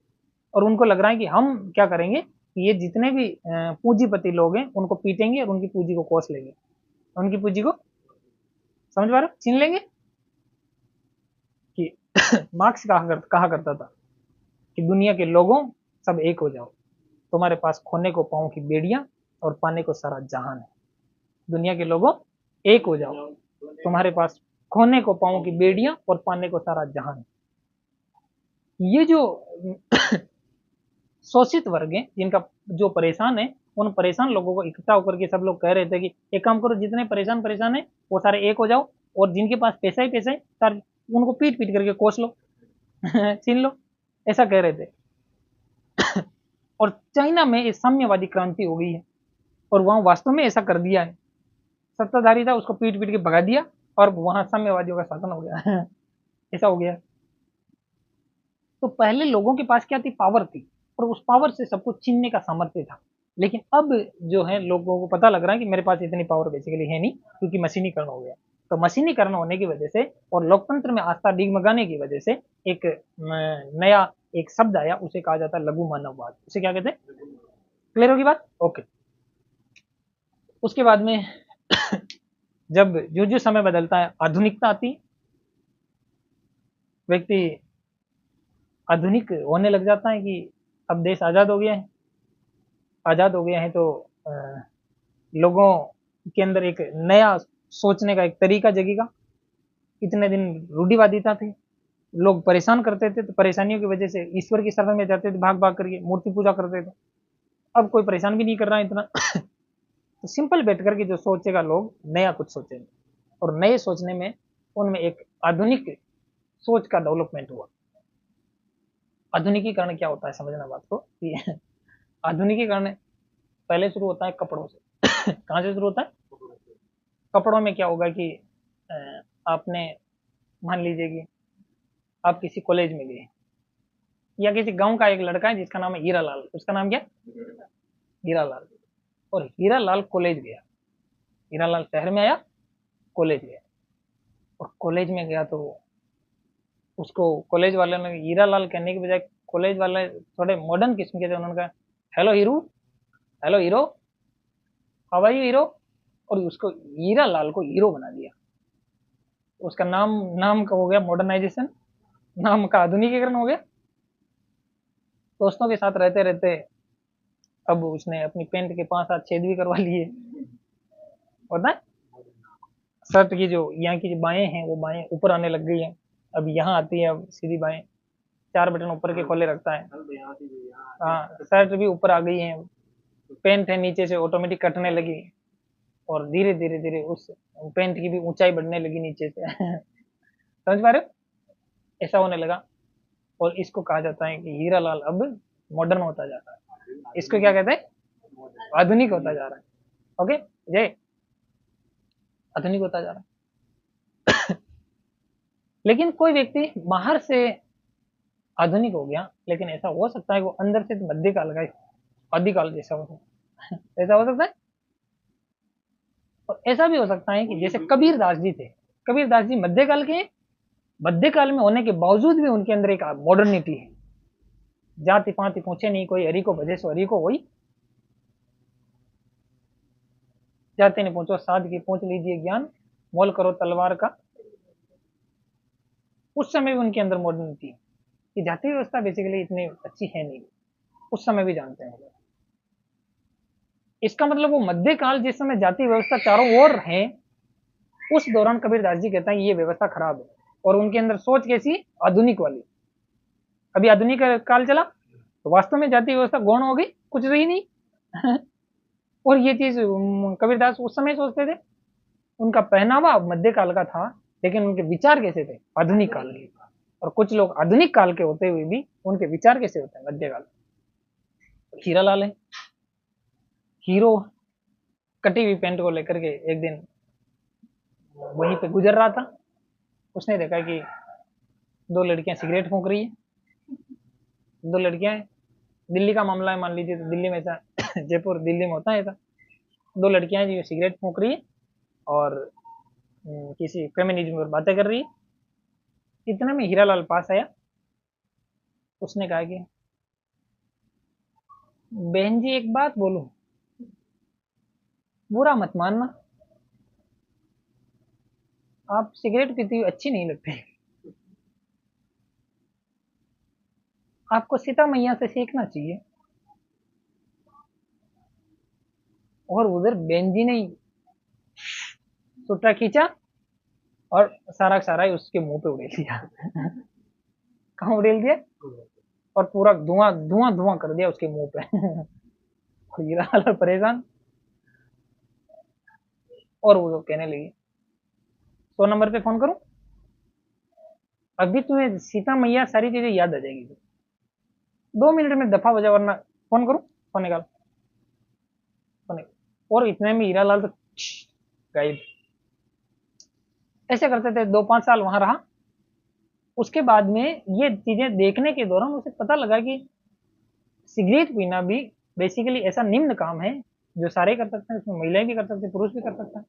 और उनको लग रहा है कि हम क्या करेंगे कि ये जितने भी पूंजीपति लोग हैं उनको पीटेंगे और उनकी पूंजी को कोस लेंगे, उनकी पूंजी को, समझ पा रहे हो, छीन लेंगे। कि मार्क्स कहा करता था कि दुनिया के लोगों सब एक हो जाओ, तुम्हारे पास खोने को पाओ की बेड़ियां और पाने को सारा जहान है। दुनिया के लोगों एक हो जाओ, तुम्हारे पास खोने को पाओ की बेड़ियां और पाने को सारा जहान है। ये जो शोषित वर्ग है, जिनका जो परेशान है, उन परेशान लोगों को इकट्ठा होकर के सब लोग कह रहे थे कि एक काम करो, जितने परेशान परेशान है वो सारे एक हो जाओ, और जिनके पास पैसा ही पैसा है सारे उनको पीट पीट करके कोस लो छीन लो, ऐसा कह रहे थे। और चाइना में ये साम्यवादी क्रांति हो गई है, और वहां वास्तव में ऐसा कर दिया है, सत्ताधारी था उसको पीट पीट के भगा दिया, और वहां साम्यवादियों का शासन हो गया ऐसा हो गया। तो पहले लोगों के पास क्या थी, पावर थी, और उस पावर से सब कुछ छीनने का सामर्थ्य था। लेकिन अब जो है लोगों को पता लग रहा है कि मेरे पास इतनी पावर बेसिकली है नहीं, क्योंकि मशीनीकरण हो गया। तो मशीनीकरण होने की वजह से और लोकतंत्र में आस्था डिगमगाने की वजह से एक नया एक शब्द आया, उसे कहा जाता है लघु मानववाद। उसे क्या कहते हैं, क्लियर होगी बात, ओके। उसके बाद में जब जो जो समय बदलता है आधुनिकता आती, व्यक्ति आधुनिक होने लग जाता है कि अब देश आजाद हो गया है, आजाद हो गया है, तो लोगों के अंदर एक नया सोचने का एक तरीका जगेगा। इतने दिन रूढ़िवादिता थी, लोग परेशान करते थे, तो परेशानियों की वजह से ईश्वर की शरण में जाते थे, भाग भाग करके मूर्ति पूजा करते थे। अब कोई परेशान भी नहीं कर रहा है इतना तो सिंपल बैठ करके जो सोचेगा, लोग नया कुछ सोचेंगे, और नए सोचने में उनमें एक आधुनिक सोच का डेवलपमेंट हुआ। आधुनिकीकरण क्या होता है, समझना बात को कि आधुनिकीकरण पहले शुरू होता है कपड़ों से कहाँ से शुरू होता है, कपड़ों में क्या होगा कि आपने मान लीजिए कि आप किसी कॉलेज में गए, या किसी गांव का एक लड़का है जिसका नाम है हीरा लाल, उसका नाम क्या, हीरा लाल, और हीरा लाल कॉलेज गया, हीरा लाल शहर में आया, कॉलेज गया, और कॉलेज में गया तो उसको कॉलेज वाले ने हीरा लाल कहने की बजाय कॉलेज वाले थोड़े मॉडर्न किस्म के थे, उन्होंने कहा hello Hiru, hello hero, how are you hero, और उसको हीरा लाल को हीरो बना दिया। उसका नाम नाम का हो गया मॉडर्नाइजेशन, नाम का आधुनिकीकरण हो गया। दोस्तों के साथ रहते रहते अब उसने अपनी पैंट के 5-7 छेद भी करवा लिए, पता है, शर्ट की जो यहाँ की जो बाएं हैं वो बाएं ऊपर आने लग गई है, अब यहाँ आती है, अब सीधी बाएं, 4 बटन ऊपर के खोले रखता है। हाँ, शर्ट भी ऊपर आ गई है, पैंट है नीचे से ऑटोमेटिक कटने लगी, और धीरे धीरे धीरे उस पैंट की भी ऊंचाई बढ़ने लगी नीचे से समझ पा रहे हो, ऐसा होने लगा। और इसको कहा जाता है कि हीरा लाल अब मॉडर्न होता जा रहा है, इसको क्या कहते हैं, आधुनिक होता जा रहा है। ओके, जय, आधुनिक होता जा रहा है लेकिन कोई व्यक्ति बाहर से आधुनिक हो गया, लेकिन ऐसा हो सकता है वो अंदर से तो मध्यकाल का आदिकाल जैसा हो सकता है ऐसा हो सकता है। और ऐसा भी हो सकता है कि जैसे कबीरदास जी थे, कबीरदास जी मध्यकाल के, मध्यकाल में होने के बावजूद भी उनके अंदर एक मॉडर्निटी है। जाति पाति पूछे नहीं कोई, हरि को भजे सो हरि को होई, जाति ने पूछो साध की पूछ लीजिए ज्ञान, मोल करो तलवार का। उस समय भी उनके अंदर मॉडर्निटी है कि जाति व्यवस्था बेसिकली इतनी अच्छी है नहीं, उस समय भी जानते हैं। इसका मतलब वो मध्यकाल जिस समय जाति व्यवस्था चारों ओर है, उस दौरान कबीरदास जी कहता है ये व्यवस्था खराब है, और उनके अंदर सोच कैसी, आधुनिक वाली। अभी आधुनिक काल चला तो वास्तव में जाति व्यवस्था गौण हो गई, कुछ रही नहीं। और ये चीज कबीरदास उस समय सोचते थे। उनका पहनावा मध्यकाल का था, लेकिन उनके विचार कैसे थे, आधुनिक काल के। और कुछ लोग आधुनिक काल के होते हुए भी उनके विचार कैसे होते हैं, मध्यकाल। हीरालाल है, हीरो कटी हुई पैंट को लेकर के एक दिन वहीं पे गुजर रहा था। उसने देखा कि दो लड़कियां सिगरेट फूंक रही है। दो लड़कियां हैं, दिल्ली का मामला है मान लीजिए, तो दिल्ली में ऐसा जयपुर दिल्ली में होता है ऐसा। दो लड़कियां हैं जो सिगरेट फूंक रही है और किसी फेमिनिज्म पर बातें कर रही है। इतने में हीरालाल पास आया। उसने कहा कि बहन जी एक बात बोलूं, बुरा मत मानना, आप सिगरेट पीती हुई अच्छी नहीं लगती, आपको सीता मैया से सीखना चाहिए। और उधर बहन जी ने सुट्टा खींचा और सारा सारा ही उसके मुंह पे उड़ेल दिया। कहाँ उड़ेल दिया, और पूरा धुआं धुआं धुआं कर दिया उसके मुंह पे। हीरालाल परेशान, और वो कहने लगी 100 नंबर पे फोन करूं, अभी तुम्हें सीता मैया सारी चीजें याद आ जाएगी, 2 मिनट में दफा बजा, वरना फोन करूं, फोन निकाल, फोन निकाल। और इतने में हीरालाल तो गायब। ऐसे करते थे, 2-5 साल वहां रहा। उसके बाद में ये चीजें देखने के दौरान उसे पता लगा कि सिगरेट पीना भी बेसिकली ऐसा निम्न काम है जो सारे कर सकते हैं, इसमें महिलाएं भी कर सकते हैं, पुरुष भी कर सकते हैं।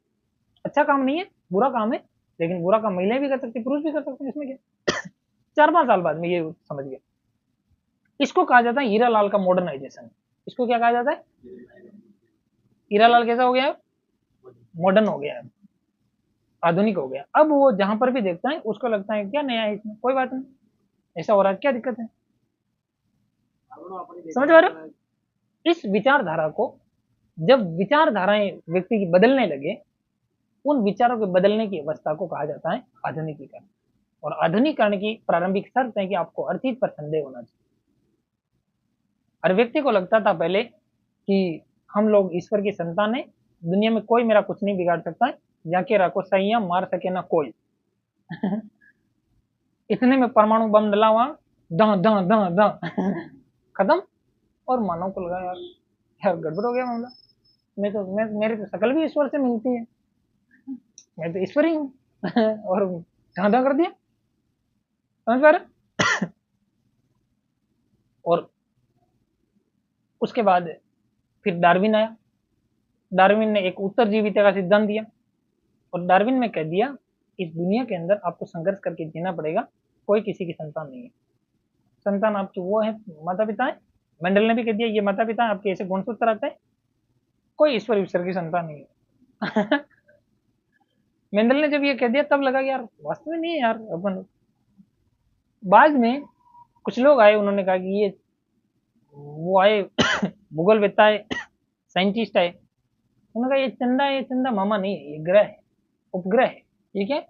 अच्छा काम नहीं है, बुरा काम है, लेकिन बुरा काम महिलाएं भी कर सकती, पुरुष भी कर सकते हैं, इसमें क्या। 4-5 साल बाद में ये समझ गया। इसको कहा जाता है हीरालाल का मॉडर्नाइजेशन। इसको क्या कहा जाता है, हीरालाल कैसा हो गया, मॉडर्न हो गया है, आधुनिक हो गया। अब वो जहां पर भी देखता है उसको लगता है क्या नया है इसमें, कोई बात नहीं, ऐसा हो रहा है, क्या दिक्कत है। समझ पा रहे हो? इस विचारधारा को जब विचारधाराएं व्यक्ति की बदलने लगे, उन विचारों के बदलने की अवस्था को कहा जाता है आधुनिकीकरण। और आधुनिकीकरण की प्रारंभिक शर्त है कि आपको हर चीज पर संदेह होना चाहिए। हर व्यक्ति को लगता था पहले कि हम लोग ईश्वर की संतान है, दुनिया में कोई मेरा कुछ नहीं बिगाड़ सकता है, जाके रखो सैया, मार सके ना कोई। इतने में परमाणु बम डला हुआ, द द द द खत्म। और मानव को लगा यार, यार गड़बड़ हो गया मामला, मैं मेरी तो शकल भी ईश्वर से मिलती है, मैं तो ईश्वर ही हूँ। और ढांढा कर दिया, समझ पा रहे। और उसके बाद फिर डार्विन आया। डार्विन ने एक उत्तरजीविता का सिद्धांत दिया, और डार्विन में कह दिया इस दुनिया के अंदर आपको संघर्ष करके जीना पड़ेगा, कोई किसी की संतान नहीं है। संतान आपकी वो है, माता पिता है। मेंडल ने भी कह दिया ये माता पिता है आपके, ऐसे गुणसूत्र आता है, कोई ईश्वर ईश्वर की संतान नहीं है। मेंडल ने जब ये कह दिया तब लगा कि यार वास्तव में नहीं है यार अपन। बाद में कुछ लोग आए, उन्होंने कहा कि ये वो आए भूगोलवेत्ता है, साइंटिस्ट है, उन्होंने कहा ये चंदा है, ये चंदा मामा नहीं है, ये ग्रह है, उपग्रह है। ये क्या है,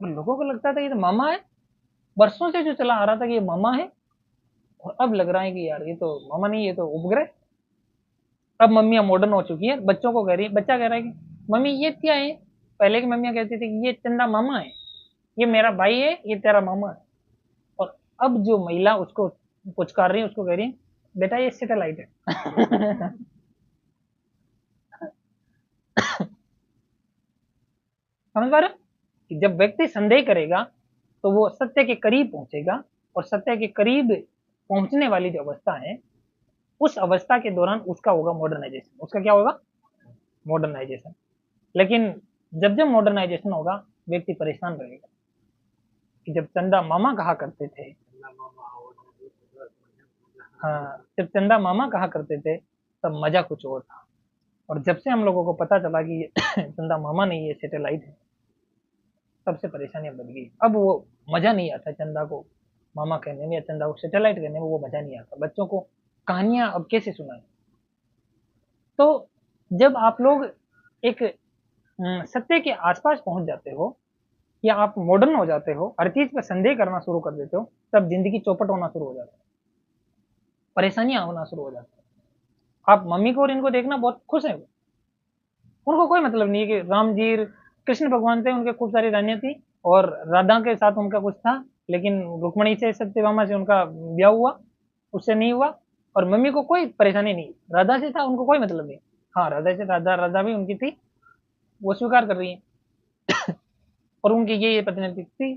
तो लोगों को लगता था ये तो मामा है, वर्षों से जो चला आ रहा था कि ये मामा है, और अब लग रहा है कि यार ये तो मामा नहीं, ये तो उपग्रह। अब मम्मियां मॉडर्न हो चुकी है, बच्चों को कह रही है, बच्चा कह रहा है कि मम्मी ये क्या है। पहले की मम्मियां कहती थी कि ये चंदा मामा है, ये मेरा भाई है, ये तेरा मामा है। और अब जो महिला उसको पुचकार रही है, उसको कह रही है बेटा ये सैटेलाइट है। समझ पा रहे हो कि जब व्यक्ति संदेह करेगा तो वो सत्य के करीब पहुंचेगा, और सत्य के करीब पहुंचने वाली जो अवस्था है, उस अवस्था के दौरान उसका होगा मॉडर्नाइजेशन। उसका क्या होगा, मॉडर्नाइजेशन। लेकिन जब जब मॉडर्नाइजेशन होगा व्यक्ति परेशान रहेगा कि जब चंदा मामा कहा करते थे, हाँ, जब चंदा मामा कहा करते थे तब मजा कुछ और था, और जब से हम लोगों को पता चला कि ये चंदा मामा नहीं है, सैटेलाइट है, तब से परेशानियां बढ़ गई। अब वो मजा नहीं आता चंदा को मामा कहने में या चंदा को सैटेलाइट कहने में, वो मजा नहीं आता। बच्चों को कहानियां अब कैसे सुनाएं? तो जब आप लोग एक सत्य के आसपास पहुंच जाते हो या आप मॉडर्न हो जाते हो, हर चीज पर संदेह करना शुरू कर देते हो, तब जिंदगी चौपट होना शुरू हो जाता है, परेशानियां होना शुरू हो जाती है। आप मम्मी को और इनको देखना बहुत खुश है, उनको कोई मतलब नहीं है कि राम जी कृष्ण भगवान थे, उनके खूब सारी रानियां थी और राधा के साथ उनका कुछ था, लेकिन रुक्मणी से सत्यभामा से उनका ब्याह हुआ, उससे नहीं हुआ, और मम्मी को कोई परेशानी नहीं, राधा से था, उनको कोई मतलब नहीं। हाँ, राधा से राधा राधा भी उनकी थी, वो स्वीकार कर रही है, और उनकी ये पत्नी थी,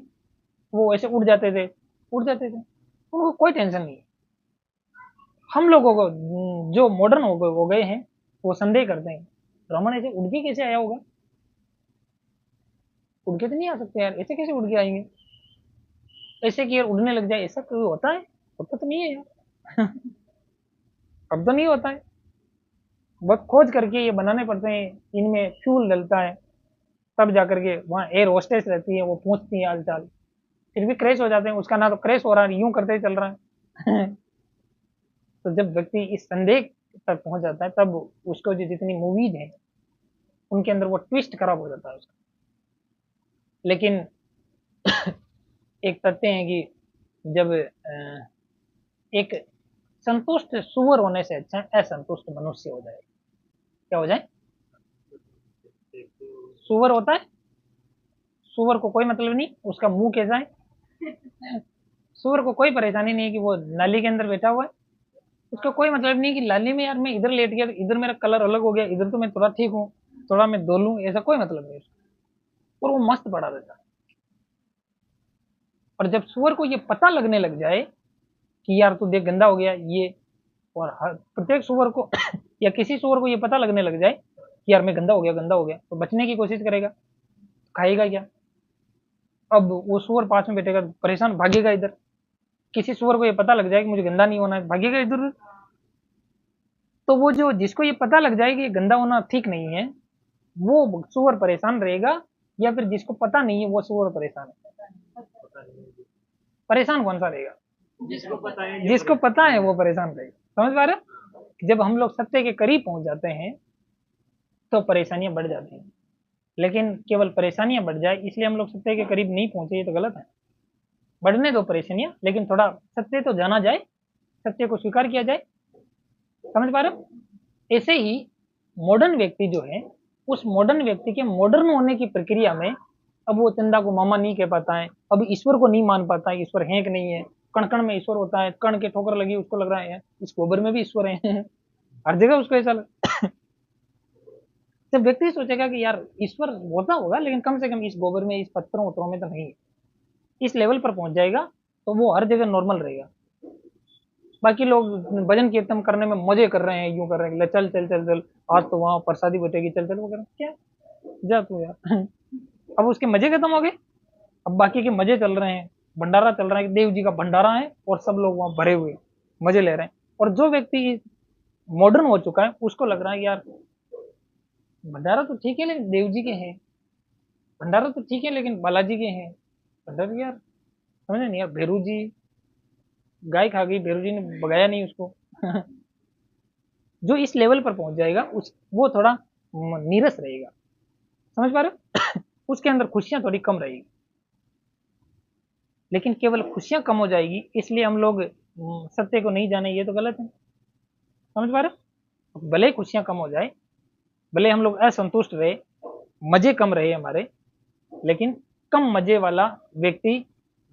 वो ऐसे उड़ जाते थे, उड़ जाते थे, उनको कोई टेंशन नहीं है। हम लोगों को जो मॉडर्न हो गए हैं, वो संदेह करते हैं रावण ऐसे उड़ के कैसे आया होगा, उड़ के तो नहीं आ सकते यार, ऐसे कैसे उड़ के आएंगे, ऐसे कि यार उड़ने लग जाए, ऐसा कोई होता है? होता तो नहीं है यार। अब तो नहीं होता है, बहुत खोज करके ये बनाने पड़ते हैं, इनमें फ्यूल डलता है, तब जाकर के वहाँ एयर होस्टेस रहती है, वो पूछती है हाल चाल, फिर भी क्रैश हो जाते हैं, उसका ना तो क्रैश हो रहा है, यूं करते ही चल रहा है। तो जब व्यक्ति इस संदेह तक पहुंच जाता है, तब उसको जो जितनी मूवीज है उनके अंदर वो ट्विस्ट खराब हो जाता है उसका। लेकिन एक तथ्य है कि जब एक संतुष्ट सुअर होने से अच्छा असंतुष्ट मनुष्य हो जाए। क्या हो जाए? सुअर होता है, सुअर को कोई मतलब नहीं उसका मुंह कैसा है, सुअर को कोई परेशानी नहीं है कि वो नाली के अंदर बैठा हुआ है, उसका कोई मतलब नहीं कि नाली में यार मैं इधर लेट गया, इधर मेरा कलर अलग हो गया, इधर तो मैं थोड़ा ठीक हूँ, थोड़ा मैं धो लूँ, ऐसा कोई मतलब नहीं उसका, और वो मस्त पड़ा रहता है। और जब सुअर को ये पता लगने लग जाए कि यार तू देख गंदा हो गया ये, और प्रत्येक सुअर को या किसी सुअर को ये पता लगने लग जाए कि यार मैं गंदा हो गया, गंदा हो गया, तो बचने की कोशिश करेगा, खाएगा क्या? अब वो सुअर पास में बैठेगा, परेशान भागेगा इधर। किसी सुअर को ये पता लग जाए कि मुझे गंदा नहीं होना है, भागेगा इधर। तो वो जो जिसको ये पता लग जाए कि गंदा होना ठीक नहीं है, वो सुअर परेशान रहेगा, या फिर जिसको पता नहीं है वो सुअर परेशान है? परेशान कौन सा रहेगा? जिसको पता है वो परेशान रहेगा। समझ पा रहे हो? जब हम लोग सत्य के करीब पहुंच जाते हैं तो परेशानियां बढ़ जाती हैं, लेकिन केवल परेशानियां बढ़ जाए इसलिए हम लोग सत्य के करीब नहीं पहुंचे, ये तो गलत है। बढ़ने दो परेशानियां, लेकिन थोड़ा सत्य तो जाना जाए, सत्य को स्वीकार किया जाए। समझ पा रहे हो? ऐसे ही मॉडर्न व्यक्ति जो है, उस मॉडर्न व्यक्ति के मॉडर्न होने की प्रक्रिया में अब वो चंदा को मामा नहीं कह पाता है, अब ईश्वर को नहीं मान पाता है, ईश्वर है कि नहीं है, कण कण में ईश्वर होता है, कण के ठोकर लगी उसको लग रहा है इस गोबर में भी ईश्वर है। हर जगह उसको ऐसा जब व्यक्ति सोचेगा कि यार ईश्वर होता होगा, लेकिन कम से कम इस गोबर में, इस पत्थरों उत्तरों में तो नहीं है, इस लेवल पर पहुंच जाएगा, तो वो हर जगह नॉर्मल रहेगा। बाकी लोग भजन कीर्तन करने में मजे कर रहे हैं, यूं कर रहे हैं, चल चल चल चल, आज तो वहां प्रसादी बटेगी, चल चल, वो कर क्या, जा तू यार। अब उसके मजे खत्म हो गए, अब बाकी के मजे चल रहे हैं, भंडारा चल रहा है, देव जी का भंडारा है और सब लोग वहां भरे हुए मजे ले रहे हैं। और जो व्यक्ति मॉडर्न हो चुका है उसको लग रहा है यार भंडारा तो ठीक है लेकिन देव जी के हैं, भंडारा तो ठीक है लेकिन बालाजी के हैं, भंडारा यार समझ नहीं यार, भैरू जी गाय खा गई, भैरू जी ने भगाया नहीं उसको। जो इस लेवल पर पहुंच जाएगा उस वो थोड़ा नीरस रहेगा। समझ पा रहे हो? उसके अंदर खुशियां थोड़ी कम रहेगी, लेकिन केवल खुशियां कम हो जाएगी इसलिए हम लोग सत्य को नहीं जाने, ये तो गलत है। समझ पा रहे हो? भले ही खुशियां कम हो जाए, भले हम लोग असंतुष्ट रहे, मजे कम रहे हमारे, लेकिन कम मजे वाला व्यक्ति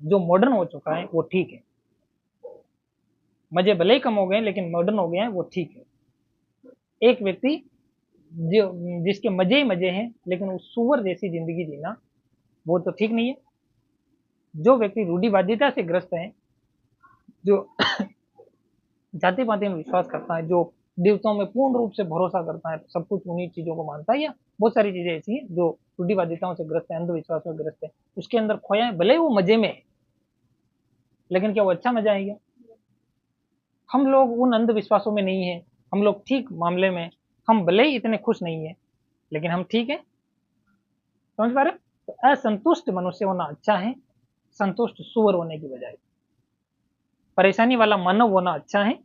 जो मॉडर्न हो चुका है वो ठीक है। मजे भले ही कम हो गए लेकिन मॉडर्न हो गए हैं, वो ठीक है। एक व्यक्ति जो जिसके मजे ही मजे हैं लेकिन उस सुअर जैसी जिंदगी जीना, वो तो ठीक नहीं है। जो व्यक्ति रूढ़िवादिता से ग्रस्त है, जो जाति पाति में विश्वास करता है, जो देवताओं में पूर्ण रूप से भरोसा करता है, सब कुछ उन्हीं चीजों को मानता है, या बहुत सारी चीजें ऐसी हैं जो रूढ़िवादिताओं से ग्रस्त है, अंधविश्वास में ग्रस्त है, उसके अंदर खोया है, भले ही वो मजे में है, लेकिन क्या वो अच्छा मजा है क्या? हम लोग उन अंधविश्वासों में नहीं है, हम लोग ठीक मामले में, हम भले ही इतने खुश नहीं है, लेकिन हम ठीक है। समझ पा रहे? तो असंतुष्ट मनुष्य होना अच्छा है, संतुष्ट सुअर होने की बजाय। परेशानी वाला मानव होना अच्छा है,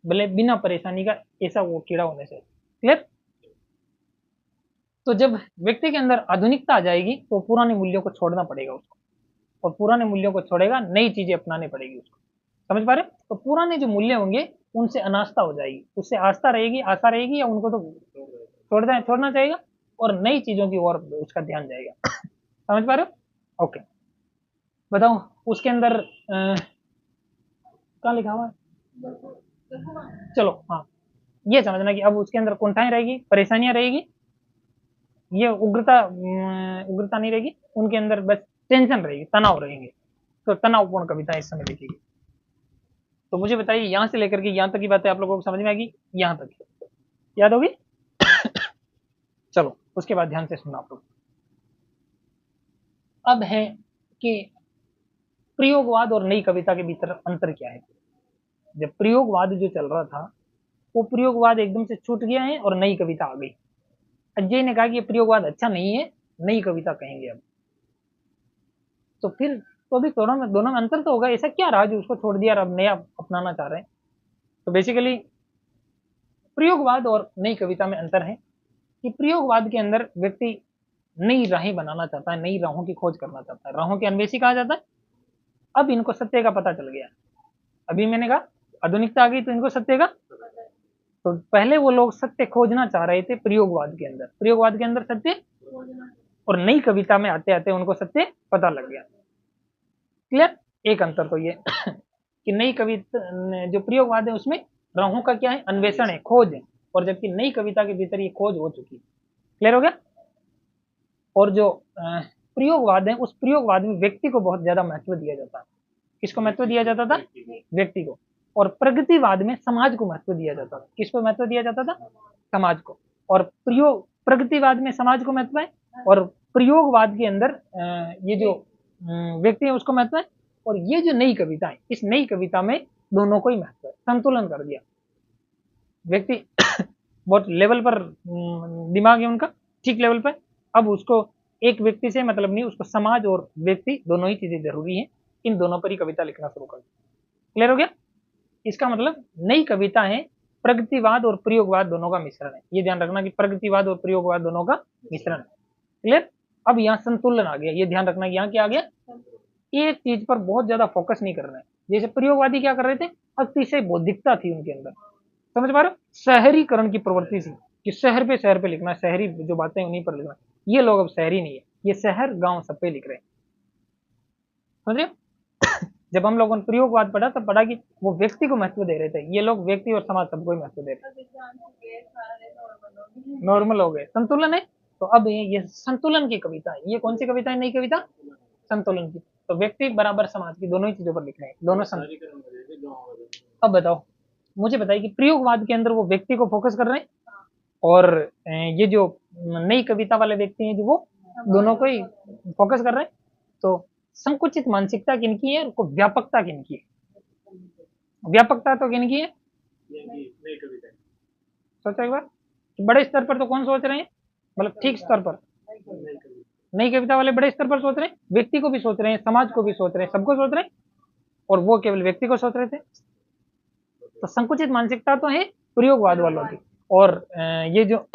भले बिना परेशानी का ऐसा वो कीड़ा होने से। क्लियर? तो जब व्यक्ति के अंदर आधुनिकता आ जाएगी तो पुराने मूल्यों को छोड़ना पड़ेगा उसको, और पुराने मूल्यों को छोड़ेगा, नई चीजें अपनानी पड़ेगी उसको। समझ पा रहे? तो पुराने जो मूल्य होंगे उनसे अनास्था हो जाएगी, उससे आस्था रहेगी, आशा रहेगी, या उनको तो छोड़ना चाहिएगा, और नई चीजों की ओर उसका ध्यान जाएगा। समझ पा रहे हो? ओके, बताओ उसके अंदर क्या लिखा हुआ है? चलो हाँ, ये समझना कि अब उसके अंदर कुंठाएं रहेगी, परेशानियां रहेगी, ये उग्रता नहीं रहेगी उनके अंदर, बस टेंशन रहेगी, तनाव रहेंगे। तो तनावपूर्ण कविता इस समय लिखेगी। तो मुझे बताइए यहां से लेकर के यहां तक की बातें आप लोगों को समझ में आएगी? यहां तक याद होगी? चलो उसके बाद ध्यान से सुनना आप लोग। अब है कि प्रयोगवाद और नई कविता के भीतर अंतर क्या है। जब प्रयोगवाद जो चल रहा था, वो प्रयोगवाद एकदम से छूट गया है और नई कविता आ गई। अजय ने कहा कि ये प्रयोगवाद अच्छा नहीं है, नई कविता कहेंगे अब। तो फिर तो अभी दोनों में अंतर तो होगा, ऐसा क्या रहा जो उसको छोड़ दिया और अब नया अपनाना चाह रहे हैं? तो बेसिकली प्रयोगवाद और नई कविता में अंतर है कि प्रयोगवाद के अंदर व्यक्ति नई राहें बनाना चाहता है, नई राहों की खोज करना चाहता है, राहों के अन्वेषी कहा जाता है। अब इनको सत्य का पता चल गया। अभी मैंने कहा आधुनिकता आ गई तो इनको सत्य का, तो पहले वो लोग सत्य खोजना चाह रहे थे प्रयोगवाद के अंदर, प्रयोगवाद के अंदर सत्य, और नई कविता में आते आते उनको सत्य पता लग गया। क्लियर? एक अंतर तो ये कि नई कविता जो प्रयोगवाद है उसमें राहों का क्या है, अन्वेषण है, खोज है, और जबकि नई कविता के भीतर ये खोज हो चुकी है। क्लियर हो गया? और जो प्रयोगवाद है, उस प्रयोगवाद में व्यक्ति को बहुत ज्यादा महत्व दिया जाता है। किसको महत्व दिया जाता था? व्यक्ति को। और प्रगतिवाद में समाज को महत्व दिया जाता था। किसको महत्व दिया जाता था? समाज को। और प्रगतिवाद में समाज को महत्व है, और प्रयोगवाद के अंदर ये जो व्यक्ति है उसको महत्व है। और ये जो नई कविता है, इस नई कविता में दोनों को ही महत्व है, संतुलन कर दिया। व्यक्ति बहुत लेवल पर दिमाग है उनका, ठीक लेवल पर। अब उसको एक व्यक्ति से मतलब नहीं, उसको समाज और व्यक्ति दोनों ही चीजें जरूरी है, इन दोनों पर ही कविता लिखना शुरू कर। क्लियर हो गया? इसका मतलब नई कविता है प्रगतिवाद और प्रयोगवाद दोनों का मिश्रण है। ये ध्यान रखना कि प्रगतिवाद और प्रयोगवाद दोनों का मिश्रण है। क्लियर? अब यहाँ संतुलन आ गया, ये ध्यान रखना कि यहाँ क्या आ गया, एक चीज पर बहुत ज्यादा फोकस नहीं करना है। जैसे प्रयोगवादी क्या कर रहे थे, अतिशय बौद्धिकता थी उनके अंदर। समझ पा रहे हो? शहरीकरण की प्रवृत्ति थी कि शहर पे लिखना, शहरी जो बातें उन्हीं पर लिखना। ये लोग अब शहरी नहीं है, ये शहर गांव सब पे लिख रहे हैं। समझ रहे हो? जब हम लोगों ने प्रयोगवाद पढ़ा तब पढ़ा कि वो व्यक्ति को महत्व दे रहे थे, ये लोग व्यक्ति और समाज सबको ही महत्व दे रहे थे। नॉर्मल हो गए, संतुलन है। तो अब ये संतुलन की कविता है। ये कौन सी कविता है? नई कविता संतुलन की। तो व्यक्ति बराबर समाज की, दोनों ही चीजों पर लिख रहे हैं, दोनों अब बताओ मुझे बताइए कि प्रयोगवाद के अंदर वो व्यक्ति को फोकस कर रहे हैं, और ये जो नई कविता वाले व्यक्ति हैं जो वो दोनों को ही फोकस कर रहे हैं। तो संकुचित मानसिकता किनकी है, को व्यापकता किनकी है? व्यापकता तो किनकी है? सोचो एक बार, बड़े स्तर पर तो कौन सोच रहे हैं, मतलब ठीक स्तर पर नई कविता वाले बड़े स्तर पर सोच रहे हैं, व्यक्ति को भी सोच रहे हैं, समाज को भी सोच रहे हैं, सबको सोच रहे हैं, और वो केवल व्यक्ति को सोच रहे थे। तो संकुचित मानसिकता तो है प्रयोगवाद वालों की, और ये जो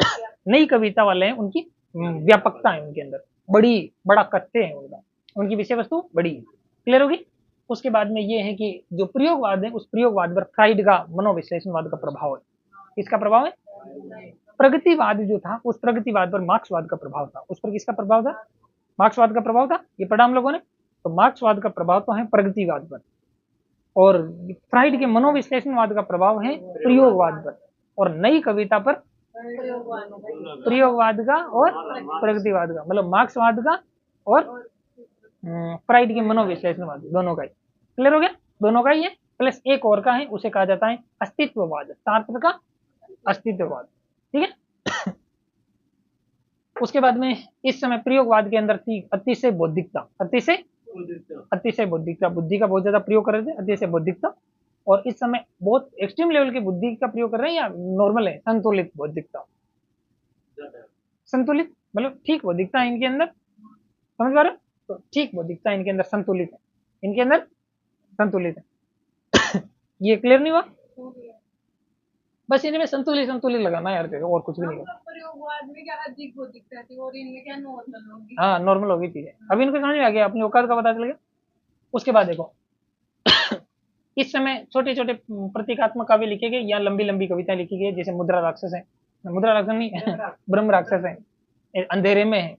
नई कविता वाले हैं उनकी व्यापकता है, उनके अंदर बड़ा कथ्य है उनका, उनकी विषय वस्तु बड़ी है। क्लियर होगी? उसके बाद में ये है कि जो प्रयोगवाद है, उस प्रयोगवाद पर फ्राइड का मनोविश्लेषणवाद का प्रभाव है। किसका प्रभाव है? प्रगतिवाद जो था, उस प्रगतिवाद पर मार्क्सवाद का प्रभाव था। उस पर किसका प्रभाव था? मार्क्सवाद का प्रभाव था। ये पढ़ा हम लोगों ने। तो मार्क्सवाद का प्रभाव तो है प्रगतिवाद पर, और फ्राइड के मनोविश्लेषणवाद का प्रभाव है प्रयोगवाद पर, और नई कविता पर प्रयोगवाद का और प्रगतिवाद का, मतलब मार्क्सवाद का और फ्राइड के मनोविश्लेषणवाद, दोनों का ही। क्लियर हो गया? दोनों का ही है, प्लस एक और का है, उसे कहा जाता है अस्तित्ववाद, सार्त्र का अस्तित्ववाद, ठीक है। उसके बाद में इस समय प्रयोगवाद के अंदर थी अतिशय बौद्धिकता, अतिशय बौद्धिकता, बुद्धि का बहुत ज्यादा प्रयोग कर रहे थे, अतिशय बौद्धिकता। और इस समय बहुत एक्सट्रीम लेवल की बुद्धि का प्रयोग कर रहे हैं या नॉर्मल है, संतुलित बौद्धिकता, संतुलित मतलब ठीक बौद्धिकता है इनके अंदर, समझ पा रहे हो? तो ठीक बौद्धिकता इनके अंदर संतुलित है, इनके अंदर संतुलित है। ये क्लियर नहीं हुआ? बस इनमें संतुलित संतुलित लगाना यार, देखो और कुछ भी नहीं। प्रयोगवाद में क्या अधिक बौद्धिकता थी और इनमें क्या नॉर्मल होगी? हाँ नॉर्मल होगी चीजें, अब इनको समझ में आ गया, अपनी औकात का पता चल गया। उसके बाद देखो इस समय छोटे छोटे प्रतीकात्मक काव्य लिखे गए या लंबी लंबी कविताएं लिखी गई, जैसे मुद्रा राक्षस है, मुद्रा राक्षस नहीं ब्रह्म राक्षस है, अंधेरे में है,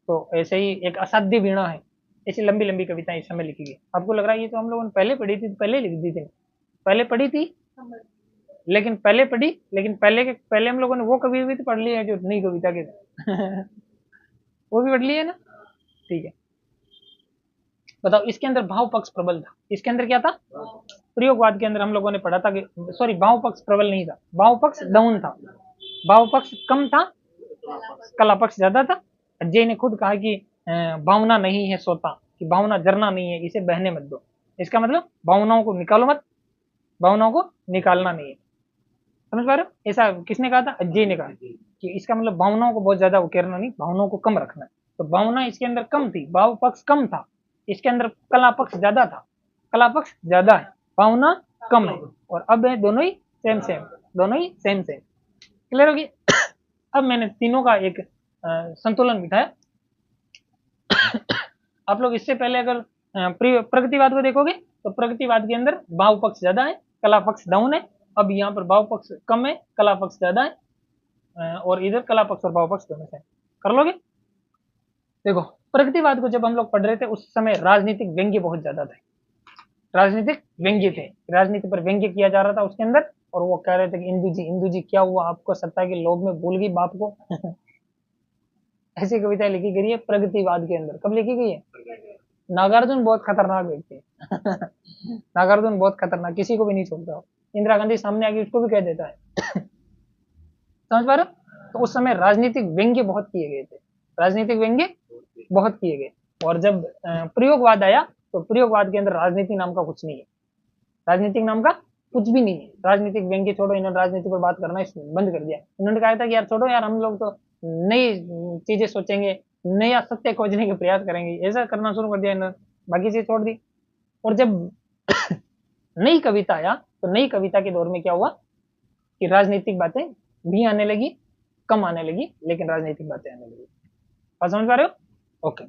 तो ऐसे ही एक असाध्य वीणा है, ऐसी लंबी लंबी कविताएं इस समय लिखी गई। आपको लग रहा है ये तो हम लोगों ने पहले पढ़ी थी, पहले लिख दी थी, पहले पढ़ी थी, लेकिन पहले पढ़ी, लेकिन पहले हम लोगों ने वो कवि भी तो पढ़ ली है जो नई कविता के वो भी पढ़ ली है ना, ठीक है। बताओ इसके अंदर भाव पक्ष प्रबल था, इसके अंदर क्या था? प्रयोगवाद के अंदर हम लोगों ने पढ़ा था कि सॉरी भाव पक्ष प्रबल नहीं था, भाव पक्ष डाउन था, भाव पक्ष कम था, कला पक्ष ज्यादा था। अजय ने खुद कहा कि भावना नहीं है सोता, कि भावना झरना नहीं है, इसे बहने मत दो। इसका मतलब भावनाओं को निकालो मत, भावनाओं को निकालना नहीं है, समझ पा रहे हो? ऐसा किसने कहा था? अजय ने कहा कि इसका मतलब भावनाओं को बहुत ज्यादा उकेरना नहीं, भावनाओं को कम रखना है। तो भावना इसके अंदर कम थी, भाव पक्ष कम था, इसके अंदर कला पक्ष ज्यादा था, कला पक्ष ज्यादा है, भावना कम है, और अब है दोनों ही सेम सेम, दोनों ही सेम सेम, क्लियर होगी? अब मैंने तीनों का एक संतुलन बिठाया। आप लोग इससे पहले अगर प्रगतिवाद को देखोगे तो प्रगतिवाद के अंदर भाव पक्ष ज्यादा है, कला पक्ष डाउन है। अब यहाँ पर भाव पक्ष कम है, कला पक्ष ज्यादा है, और इधर कला पक्ष और भाव पक्ष दोनों से कर लोगे। देखो प्रगतिवाद को जब हम लोग पढ़ रहे थे उस समय राजनीतिक व्यंग्य बहुत ज्यादा थे, राजनीतिक व्यंग्य थे, राजनीति पर व्यंग्य किया जा रहा था उसके अंदर, और वो कह रहे थे कि इंदु जी क्या हुआ आपको, सत्ता के लोभ में भूल गई बाप को। ऐसी कविताएं लिखी गई है प्रगतिवाद के अंदर। कब लिखी गई है? नागार्जुन बहुत खतरनाक व्यक्ति है। नागार्जुन बहुत खतरनाक, किसी को भी नहीं छोड़ता, इंदिरा गांधी सामने आके उसको भी कह देता है। समझ पा रहे हो? तो उस समय राजनीतिक व्यंग्य बहुत किए गए थे, राजनीतिक व्यंग्य बहुत किए गए। और जब प्रयोगवाद आया तो प्रयोगवाद के अंदर राजनीति नाम का कुछ नहीं है, राजनीतिक नाम का कुछ भी नहीं है। राजनीतिक व्यंग्य छोड़ो, इन्होंने राजनीति पर बात करना बंद कर दिया। इन्होंने कहा था कि यार छोड़ो यार, हम लोग तो नई चीजें सोचेंगे, नया सत्य खोजने के प्रयास करेंगे, ऐसा करना शुरू कर दिया इन्होंने, बाकी चीज छोड़ दी। और जब नई कविता आया तो नई कविता के दौर में क्या हुआ कि राजनीतिक बातें भी आने लगी, कम आने लगी, लेकिन राजनीतिक बातें आने लगी। बात समझ पा रहे हो? ओके।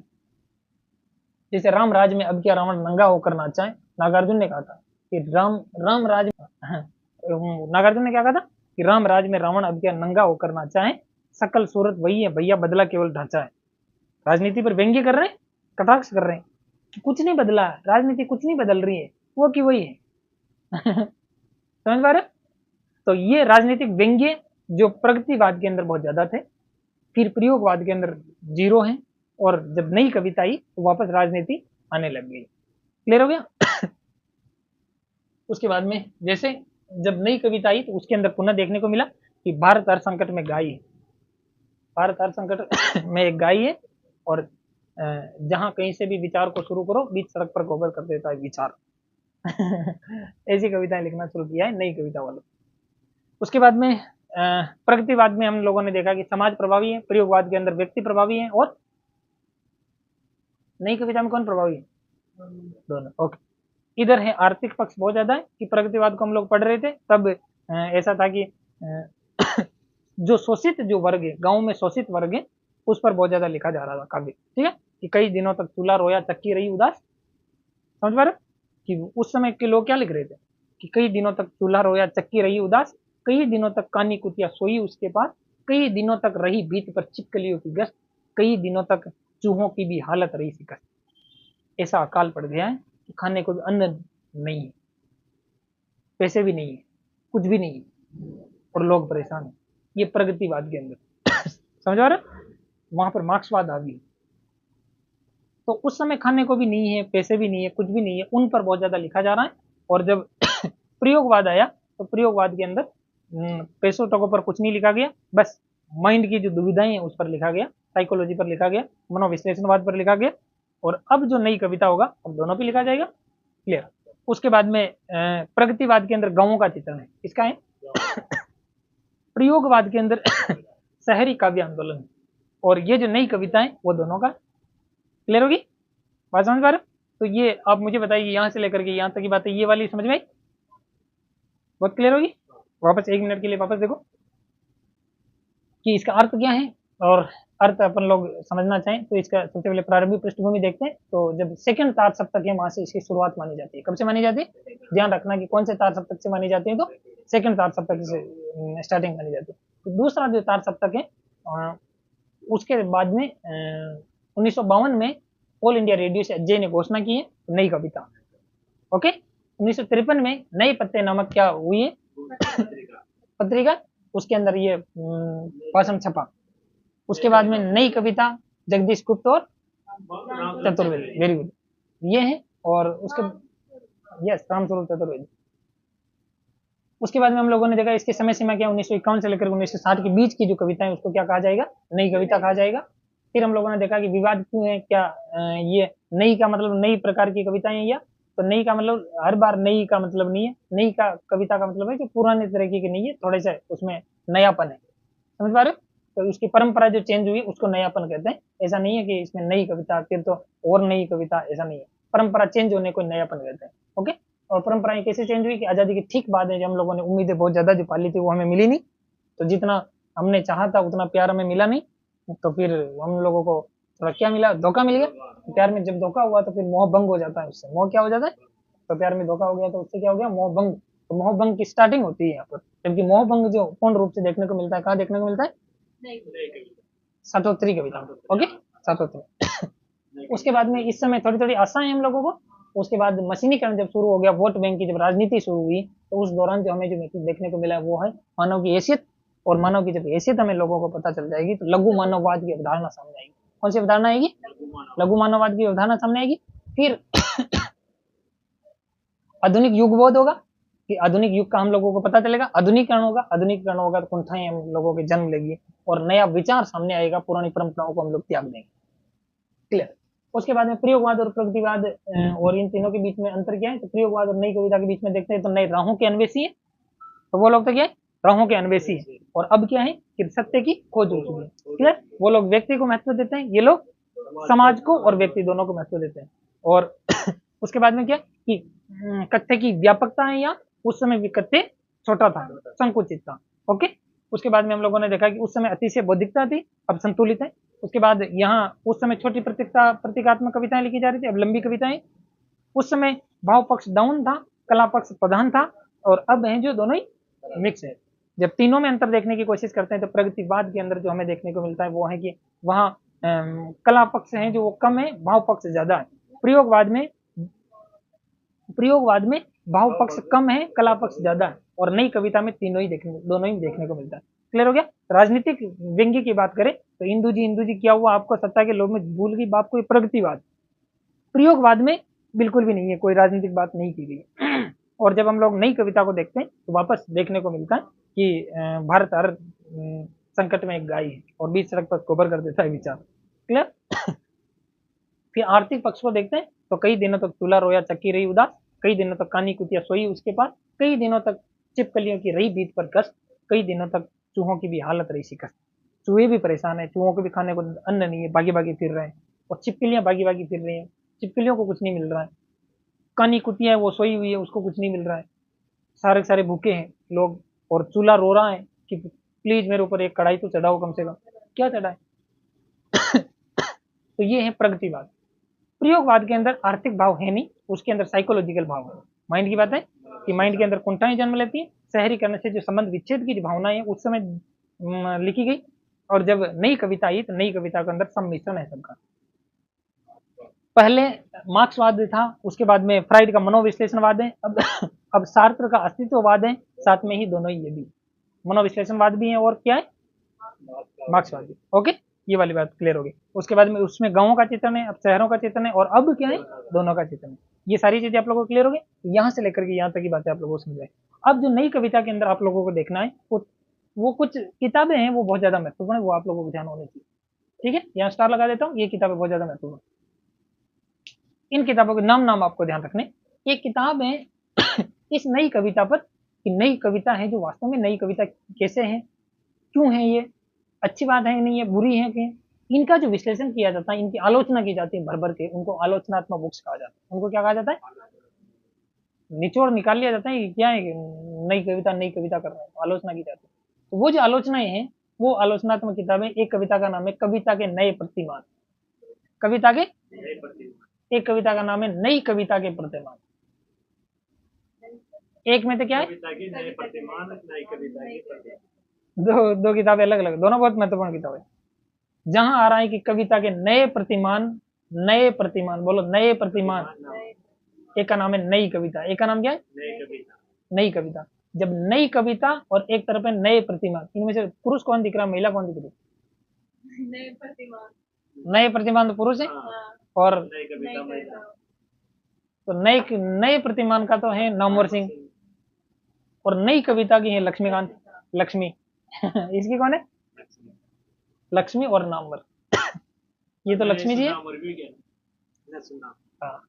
जैसे राम राज में अब क्या रावण नंगा होकर नाचा है, नागार्जुन ने कहा था कि राम राज नागार्जुन ने क्या कहा था कि राम राज में रावण अब क्या नंगा होकर नाचा है, सकल सूरत वही है भैया, बदला केवल ढांचा है। राजनीति पर व्यंग्य कर रहे हैं, कटाक्ष कर रहे हैं कि कुछ नहीं बदला, राजनीति कुछ नहीं बदल रही है, वो की वही है। समझ पा रहे? तो ये राजनीतिक व्यंग्य जो प्रगतिवाद के अंदर बहुत ज्यादा थे, फिर प्रयोगवाद के अंदर जीरो है, और जब नई कविता आई तो वापस राजनीति आने लग गई। क्लियर हो गया? उसके बाद में जैसे जब नई कविता आई तो उसके अंदर पुनः देखने को मिला कि भारत हर संकट में गाय है, भारत हर संकट में एक गाय है, और जहां कहीं से भी विचार को शुरू करो बीच सड़क पर गोबर कर देता है विचार। ऐसी कविताएं लिखना शुरू किया है नई कविता वालों। उसके बाद में प्रगतिवाद में हम लोगों ने देखा कि समाज प्रभावी है, प्रयोगवाद के अंदर व्यक्ति प्रभावी है, और नई कविता में कौन प्रभावी है? दोनों। ओके। इधर है आर्थिक पक्ष बहुत ज्यादा है कि प्रगतिवाद को हम लोग पढ़ रहे थे तब ऐसा था कि जो शोषित जो वर्ग है, गांव में शोषित वर्ग है, उस पर बहुत ज्यादा लिखा जा रहा था काव्य, ठीक है, कि कई दिनों तक चूल्हा रोया चक्की रही उदास। समझ पा रहे कि उस समय के लोग क्या लिख रहे थे कि कई दिनों तक चूल्हा रोया चक्की रही उदास, कई दिनों तक कानी कुतिया सोई उसके पास, कई दिनों तक रही भीत पर छिपकलियों की गश्त, कई दिनों तक चूहों की भी हालत रही शिकस्त। ऐसा अकाल पड़ गया है कि खाने को भी अन्न नहीं है, पैसे भी नहीं है, कुछ भी नहीं है, और लोग परेशान है। ये प्रगतिवाद के अंदर। समझ आ रहा? वहां पर मार्क्सवाद आ गई, तो उस समय खाने को भी नहीं है, पैसे भी नहीं है, कुछ भी नहीं है, उन पर बहुत ज्यादा लिखा जा रहा है। और जब प्रयोगवाद आया तो प्रयोगवाद के अंदर पैसों टकों पर कुछ नहीं लिखा गया, बस माइंड की जो दुविधाएं हैं उस पर लिखा गया, साइकोलॉजी पर लिखा गया, मनोविश्लेषणवाद पर लिखा गया। और अब जो नई कविता होगा अब दोनों पे लिखा जाएगा। क्लियर। उसके बाद में प्रगतिवाद के अंदर गांवों का चित्रण है, इसका है। प्रयोगवाद के अंदर शहरी काव्य आंदोलन, और ये जो नई कविताएं वो दोनों का। क्लियर होगी बात, समझ पा रहे हो? तो ये आप मुझे बताइए यहां से लेकर के यहां तक की बातें ये वाली समझ में आई? बहुत क्लियर होगी? वापस 1 मिनट के लिए वापस देखो कि इसका अर्थ क्या है, और अर्थ अपन लोग समझना चाहें तो इसका सबसे पहले प्रारंभिक पृष्ठभूमि देखते हैं। तो जब सेकंड तार सप्तक है वहां से इसकी शुरुआत मानी जाती है। कब से मानी जाती है? ध्यान रखना कि कौन से तार सप्तक से मानी जाती है, तो सेकंड तार सप्तक से स्टार्टिंग मानी जाती है। तो दूसरा जो तार सप्तक है उसके बाद में 1952 में ऑल इंडिया रेडियो से अजय ने घोषणा की है नई कविता। ओके। 1953 में नए पत्ते नामक क्या हुई है पत्रिका, उसके अंदर ये भाषण छपा। उसके बाद में नई कविता जगदीश गुप्त और चतुर्वेदी, वेरी गुड, ये है। और उसके यस रामस्वरूप चतुर्वेदी। उसके बाद में हम लोगों ने देखा इसकी समय सीमा क्या, 1951 से लेकर 1960 के बीच की जो कविता है उसको क्या कहा जाएगा? नई कविता कहा जाएगा। फिर हम लोगों ने देखा कि विवाद क्यों है, क्या ये नई का मतलब नई प्रकार की कविताएं या तो नई का मतलब हर बार नई का मतलब नहीं है, नई का कविता का मतलब है कि पुराने तरीके की नहीं है, थोड़े से उसमें नयापन है। समझ पा रहे हो? तो उसकी परंपरा जो चेंज हुई उसको नयापन कहते हैं। ऐसा नहीं है कि इसमें नई कविता फिर तो और नई कविता, ऐसा नहीं है। परंपरा चेंज होने को नयापन कहते हैं। ओके। और परंपराएं कैसे चेंज हुई कि आजादी की ठीक बाद में जब हम लोगों ने उम्मीदें बहुत ज्यादा जो पाली थी वो हमें मिली नहीं, तो जितना हमने चाहा था उतना प्यार हमें मिला नहीं, तो फिर हम लोगों को थोड़ा क्या मिला, धोखा मिल गया। प्यार में जब धोखा हुआ तो फिर मोह भंग हो जाता है, उससे मोह क्या हो जाता है, तो प्यार में धोखा हो गया तो उससे क्या हो गया, मोह भंग। तो मोह भंग की स्टार्टिंग होती है यहाँ पर, जबकि मोह भंग जो पूर्ण रूप से देखने को मिलता है कहाँ देखने को मिलता है? सातोत्तरी कविता। ओके, सातोत्तरी। उसके बाद में इस समय थोड़ी थोड़ी आशाएं हम लोगों को। उसके बाद मशीनीकरण जब शुरू हो गया, वोट बैंक की जब राजनीति शुरू हुई, तो उस दौरान जो हमें जो देखने को मिला वो है मानव की हैसियत। और मानव की जब हैसियत हमें लोगों को पता चल जाएगी तो लघु मानववाद की अवधारणा सामने आएगी। कौन सी अवधारणा आएगी? लघु मानववाद की अवधारणा सामने आएगी। फिर आधुनिक युगबोध होगा कि आधुनिक युग का हम लोगों को पता चलेगा। आधुनिकीकरण होगा, आधुनिकीकरण होगा तो कुंठाएं हम लोगों के जन्म लेगी और नया विचार सामने आएगा, पुरानी परंपराओं को हम लोग त्याग देंगे। क्लियर। उसके बाद में प्रयोगवाद और प्रगतिवाद, और इन तीनों के बीच में अंतर क्या है? तो प्रयोगवाद और नई कविता के बीच में देखते हैं तो नए राहों के अन्वेषी है, तो वो लोग तो क्या है, राहों के अन्वेषी है। और अब क्या है कि सत्य की खोज हो चुकी है। क्लियर। वो लोग व्यक्ति को महत्व देते हैं, ये लोग समाज को और व्यक्ति दोनों को महत्व देते हैं। और उसके बाद में क्या कि कथ्य की व्यापकता है, या उस समय भी कथ्य छोटा था, संकुचित था। ओके। उसके बाद में हम लोगों ने देखा कि उस समय अतिशय बौद्धिकता थी, अब संतुलित है। उसके बाद यहाँ उस समय छोटी प्रतीकात्मक कविताएं लिखी जा रही थी, अब लंबी कविताएं। उस समय भाव पक्ष डाउन था, कला पक्ष प्रधान था, और अब है जो दोनों ही मिक्स है। जब तीनों में अंतर देखने की कोशिश करते हैं तो प्रगतिवाद के अंदर जो हमें देखने को मिलता है वो है कि वहाँ कला पक्ष है जो वो कम है, भाव पक्ष ज्यादा है। प्रयोगवाद में भाव पक्ष कम है, कला पक्ष ज्यादा है, और नई कविता में दोनों ही देखने को मिलता है। क्लियर हो गया। राजनीतिक व्यंग्य की बात करें तो इंदू जी क्या हुआ, आपको सत्ता के लोभ में भूल गई बाप को, प्रगतिवाद। प्रयोगवाद में बिल्कुल भी नहीं है, कोई राजनीतिक बात नहीं की गई। और जब हम लोग नई कविता को देखते हैं तो वापस देखने को मिलता है कि भारत हर संकट में एक गाय है और बीच सड़क पर गोबर कर देता है विचार। क्लियर। फिर आर्थिक पक्ष को देखते हैं तो कई दिनों तक चूल्हा रोया चक्की रही उदास, कई दिनों तक कानी कुतिया सोई उसके पास, कई दिनों तक चिपकलियों की रही बीत पर कष्ट, कई दिनों तक चूहों की भी हालत रही शिकस्त। चूहे भी परेशान है, चूहों को भी खाने को अन्न नहीं है, भागी भागी फिर रहे हैं, और चिपकलियां भागी भागी फिर रही हैं, चिपकलियों को कुछ नहीं मिल रहा है। कानी कुतिया है वो सोई हुई है, उसको कुछ नहीं मिल रहा है। सारे सारे भूखे हैं लोग, और चूल्हा रो रहा है कि प्लीज मेरे ऊपर एक कढ़ाई तो चढ़ाओ कम से कम। क्या चढ़ाए? तो ये है प्रगतिवाद। प्रयोगवाद के अंदर आर्थिक भाव है नहीं, उसके अंदर साइकोलॉजिकल भाव है। माइंड की बात है कि माइंड के अंदर कुंठाएं जन्म लेती है, शहरीकरण से जो संबंध विच्छेद की जो भावना है उस समय लिखी गई। और जब नई कविता आई तो नई कविता के अंदर सम्मिश्रण है सबका। पहले मार्क्सवाद था, उसके बाद में फ्राइड का मनोविश्लेषणवाद है, अब सार्त्र का अस्तित्ववाद है, साथ में ही दोनों ही ये भी मनोविश्लेषणवाद भी है और क्या है, मार्क्सवाद भी। ओके। ये वाली बात क्लियर होगी। उसके बाद में उसमें गाँवों का चित्रण है, अब शहरों का चित्रण है, और अब क्या है, दोनों का चित्रण है। ये सारी चीजें आप लोगों को क्लियर होगी। यहाँ से लेकर के यहाँ तक की बातें आप लोगों को समझ आए। अब जो नई कविता के अंदर आप लोगों को देखना है, वो कुछ किताबें हैं, वो बहुत ज्यादा महत्वपूर्ण है, वो आप लोगों को ध्यान होनी चाहिए। ठीक है, यहाँ स्टार लगा देता हूँ, ये किताबें बहुत ज्यादा महत्वपूर्ण। इन किताबों के नाम आपको ध्यान रखने। एक किताब है इस नई कविता पर, कि नई कविता है जो वास्तव में नई कविता कैसे है, क्यों है, ये अच्छी बात है नहीं है, बुरी है कि, इनका जो विश्लेषण किया जाता है, इनकी आलोचना की जाती है भर भर के, उनको आलोचनात्मक बुक्स कहा जाता है। उनको क्या कहा जाता है, निचोड़ निकाल लिया जाता है कि क्या है, नई कविता कर रहे हैं, आलोचना की जाती है। तो वो जो आलोचनाएं हैं, वो आलोचनात्मक किताबें। एक कविता का नाम है कविता के नए प्रतिमान, कविता के एक कविता का नाम है नई कविता के प्रतिमान। एक में तो क्या है, दो किताबें अलग अलग, दोनों बहुत महत्वपूर्ण किताब है। जहां आ रहा है कि कविता के नए प्रतिमान, बोलो नए प्रतिमान, एक का नाम है नई कविता, एक का नाम क्या है, नई कविता। जब नई कविता और एक तरफ है नए प्रतिमान, इनमें से पुरुष कौन दिख रहा है, महिला कौन दिख रही है, नए प्रतिमान तो पुरुष है, और तो नए प्रतिमान का तो है नामवर सिंह, और नई कविता की है लक्ष्मीकांत, लक्ष्मी इसकी कौन है, लक्ष्मी और नामवर ये तो लक्ष्मी जी है। हाँ,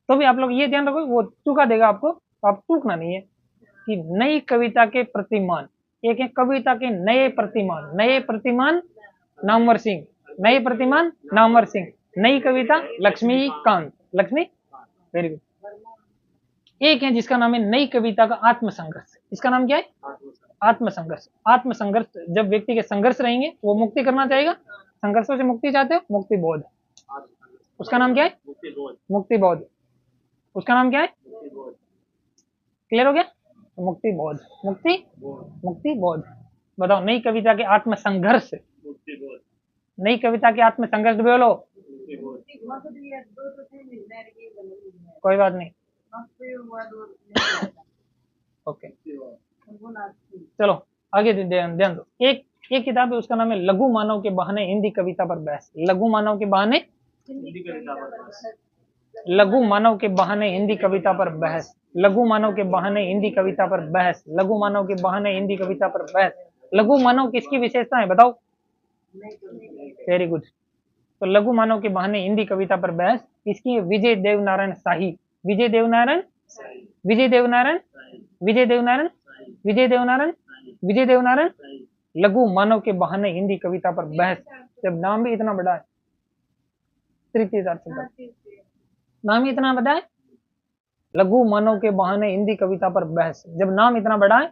तो भी आप लोग ये ध्यान रखो, वो टूका देगा आपको, तो आप टूकना नहीं है कि नई कविता के प्रतिमान, एक है कविता के नए प्रतिमान नामवर सिंह, नए प्रतिमान नामवर सिंह, नई कविता लक्ष्मीकांत, लक्ष्मी, वेरी गुड। एक है जिसका नाम है नई कविता का आत्मसंघर्ष, इसका नाम क्या है, आत्मसंघर्ष। जब व्यक्ति के संघर्ष रहेंगे, वो मुक्ति करना चाहेगा, संघर्षों से मुक्ति चाहते हो, मुक्ति बोध, उसका नाम क्या है, मुक्ति बोध, उसका नाम क्या है, क्लियर हो गया, मुक्ति बोध। बताओ, नई कविता के आत्मसंघर्ष, नई कविता के आत्मसंघर्ष बोलो, कोई बात नहीं, ओके चलो आगे ध्यान दो। एक किताब है, उसका नाम है लघु मानव के बहाने हिंदी कविता पर बहस, लघु मानव के बहाने हिंदी कविता पर बहस, लघु मानव के बहाने हिंदी कविता पर बहस, लघु मानव के बहाने हिंदी कविता पर बहस, लघु मानव के बहाने हिंदी कविता पर बहस। लघु मानव किसकी विशेषता है बताओ, वेरी गुड। तो लघु मानव के बहाने हिंदी कविता पर बहस, इसकी है विजय देवनारायण शाही, विजय देवनारायण, विजय देवनारायण, विजय देवनारायण, विजय देवनारायण, विजय देवनारायण, लघु मानव के बहाने हिंदी कविता पर बहस। जब नाम भी इतना बड़ा है, तृतीय नाम ही इतना बड़ा है, लघु मानव के बहाने हिंदी कविता पर बहस, जब नाम इतना बड़ा है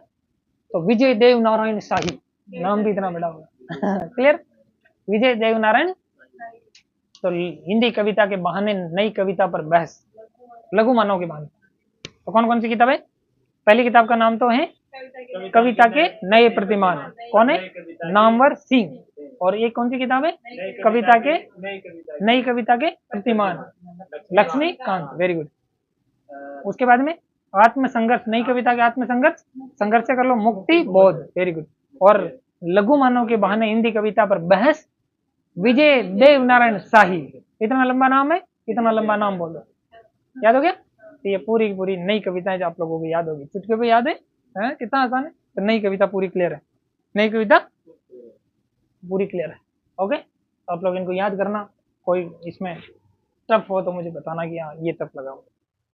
तो विजय देवनारायण शाही, नाम भी इतना बड़ा होगा क्लियर, विजय देवनारायण। तो हिंदी कविता के बहाने नई कविता पर बहस, लघु मानव के बहाने। तो कौन कौन सी किताब है, पहली किताब का नाम तो है कविता के नए प्रतिमान, कौन है, नामवर सिंह, और एक कौन सी किताब है, कविता के नई कविता के प्रतिमान, लक्ष्मीकांत, वेरी गुड। उसके बाद में आत्मसंघर्ष, नई कविता के आत्मसंघर्ष, संघर्ष से कर लो मुक्ति बोध, वेरी गुड। और लघु मानव के बहाने हिंदी कविता पर बहस, विजय देवनारायण शाही। इतना लंबा नाम है, इतना लंबा नाम बोल दो, याद हो गया। तो ये पूरी की पूरी नई कविताएं जो आप लोगों को याद होगी, चुटकी पे याद है, कितना आसान है। तो नई कविता पूरी क्लियर है, नई कविता पूरी क्लियर है, ओके। तो आप लोग इनको याद करना, कोई इसमें टफ हो तो मुझे बताना कि हाँ ये टफ लगा।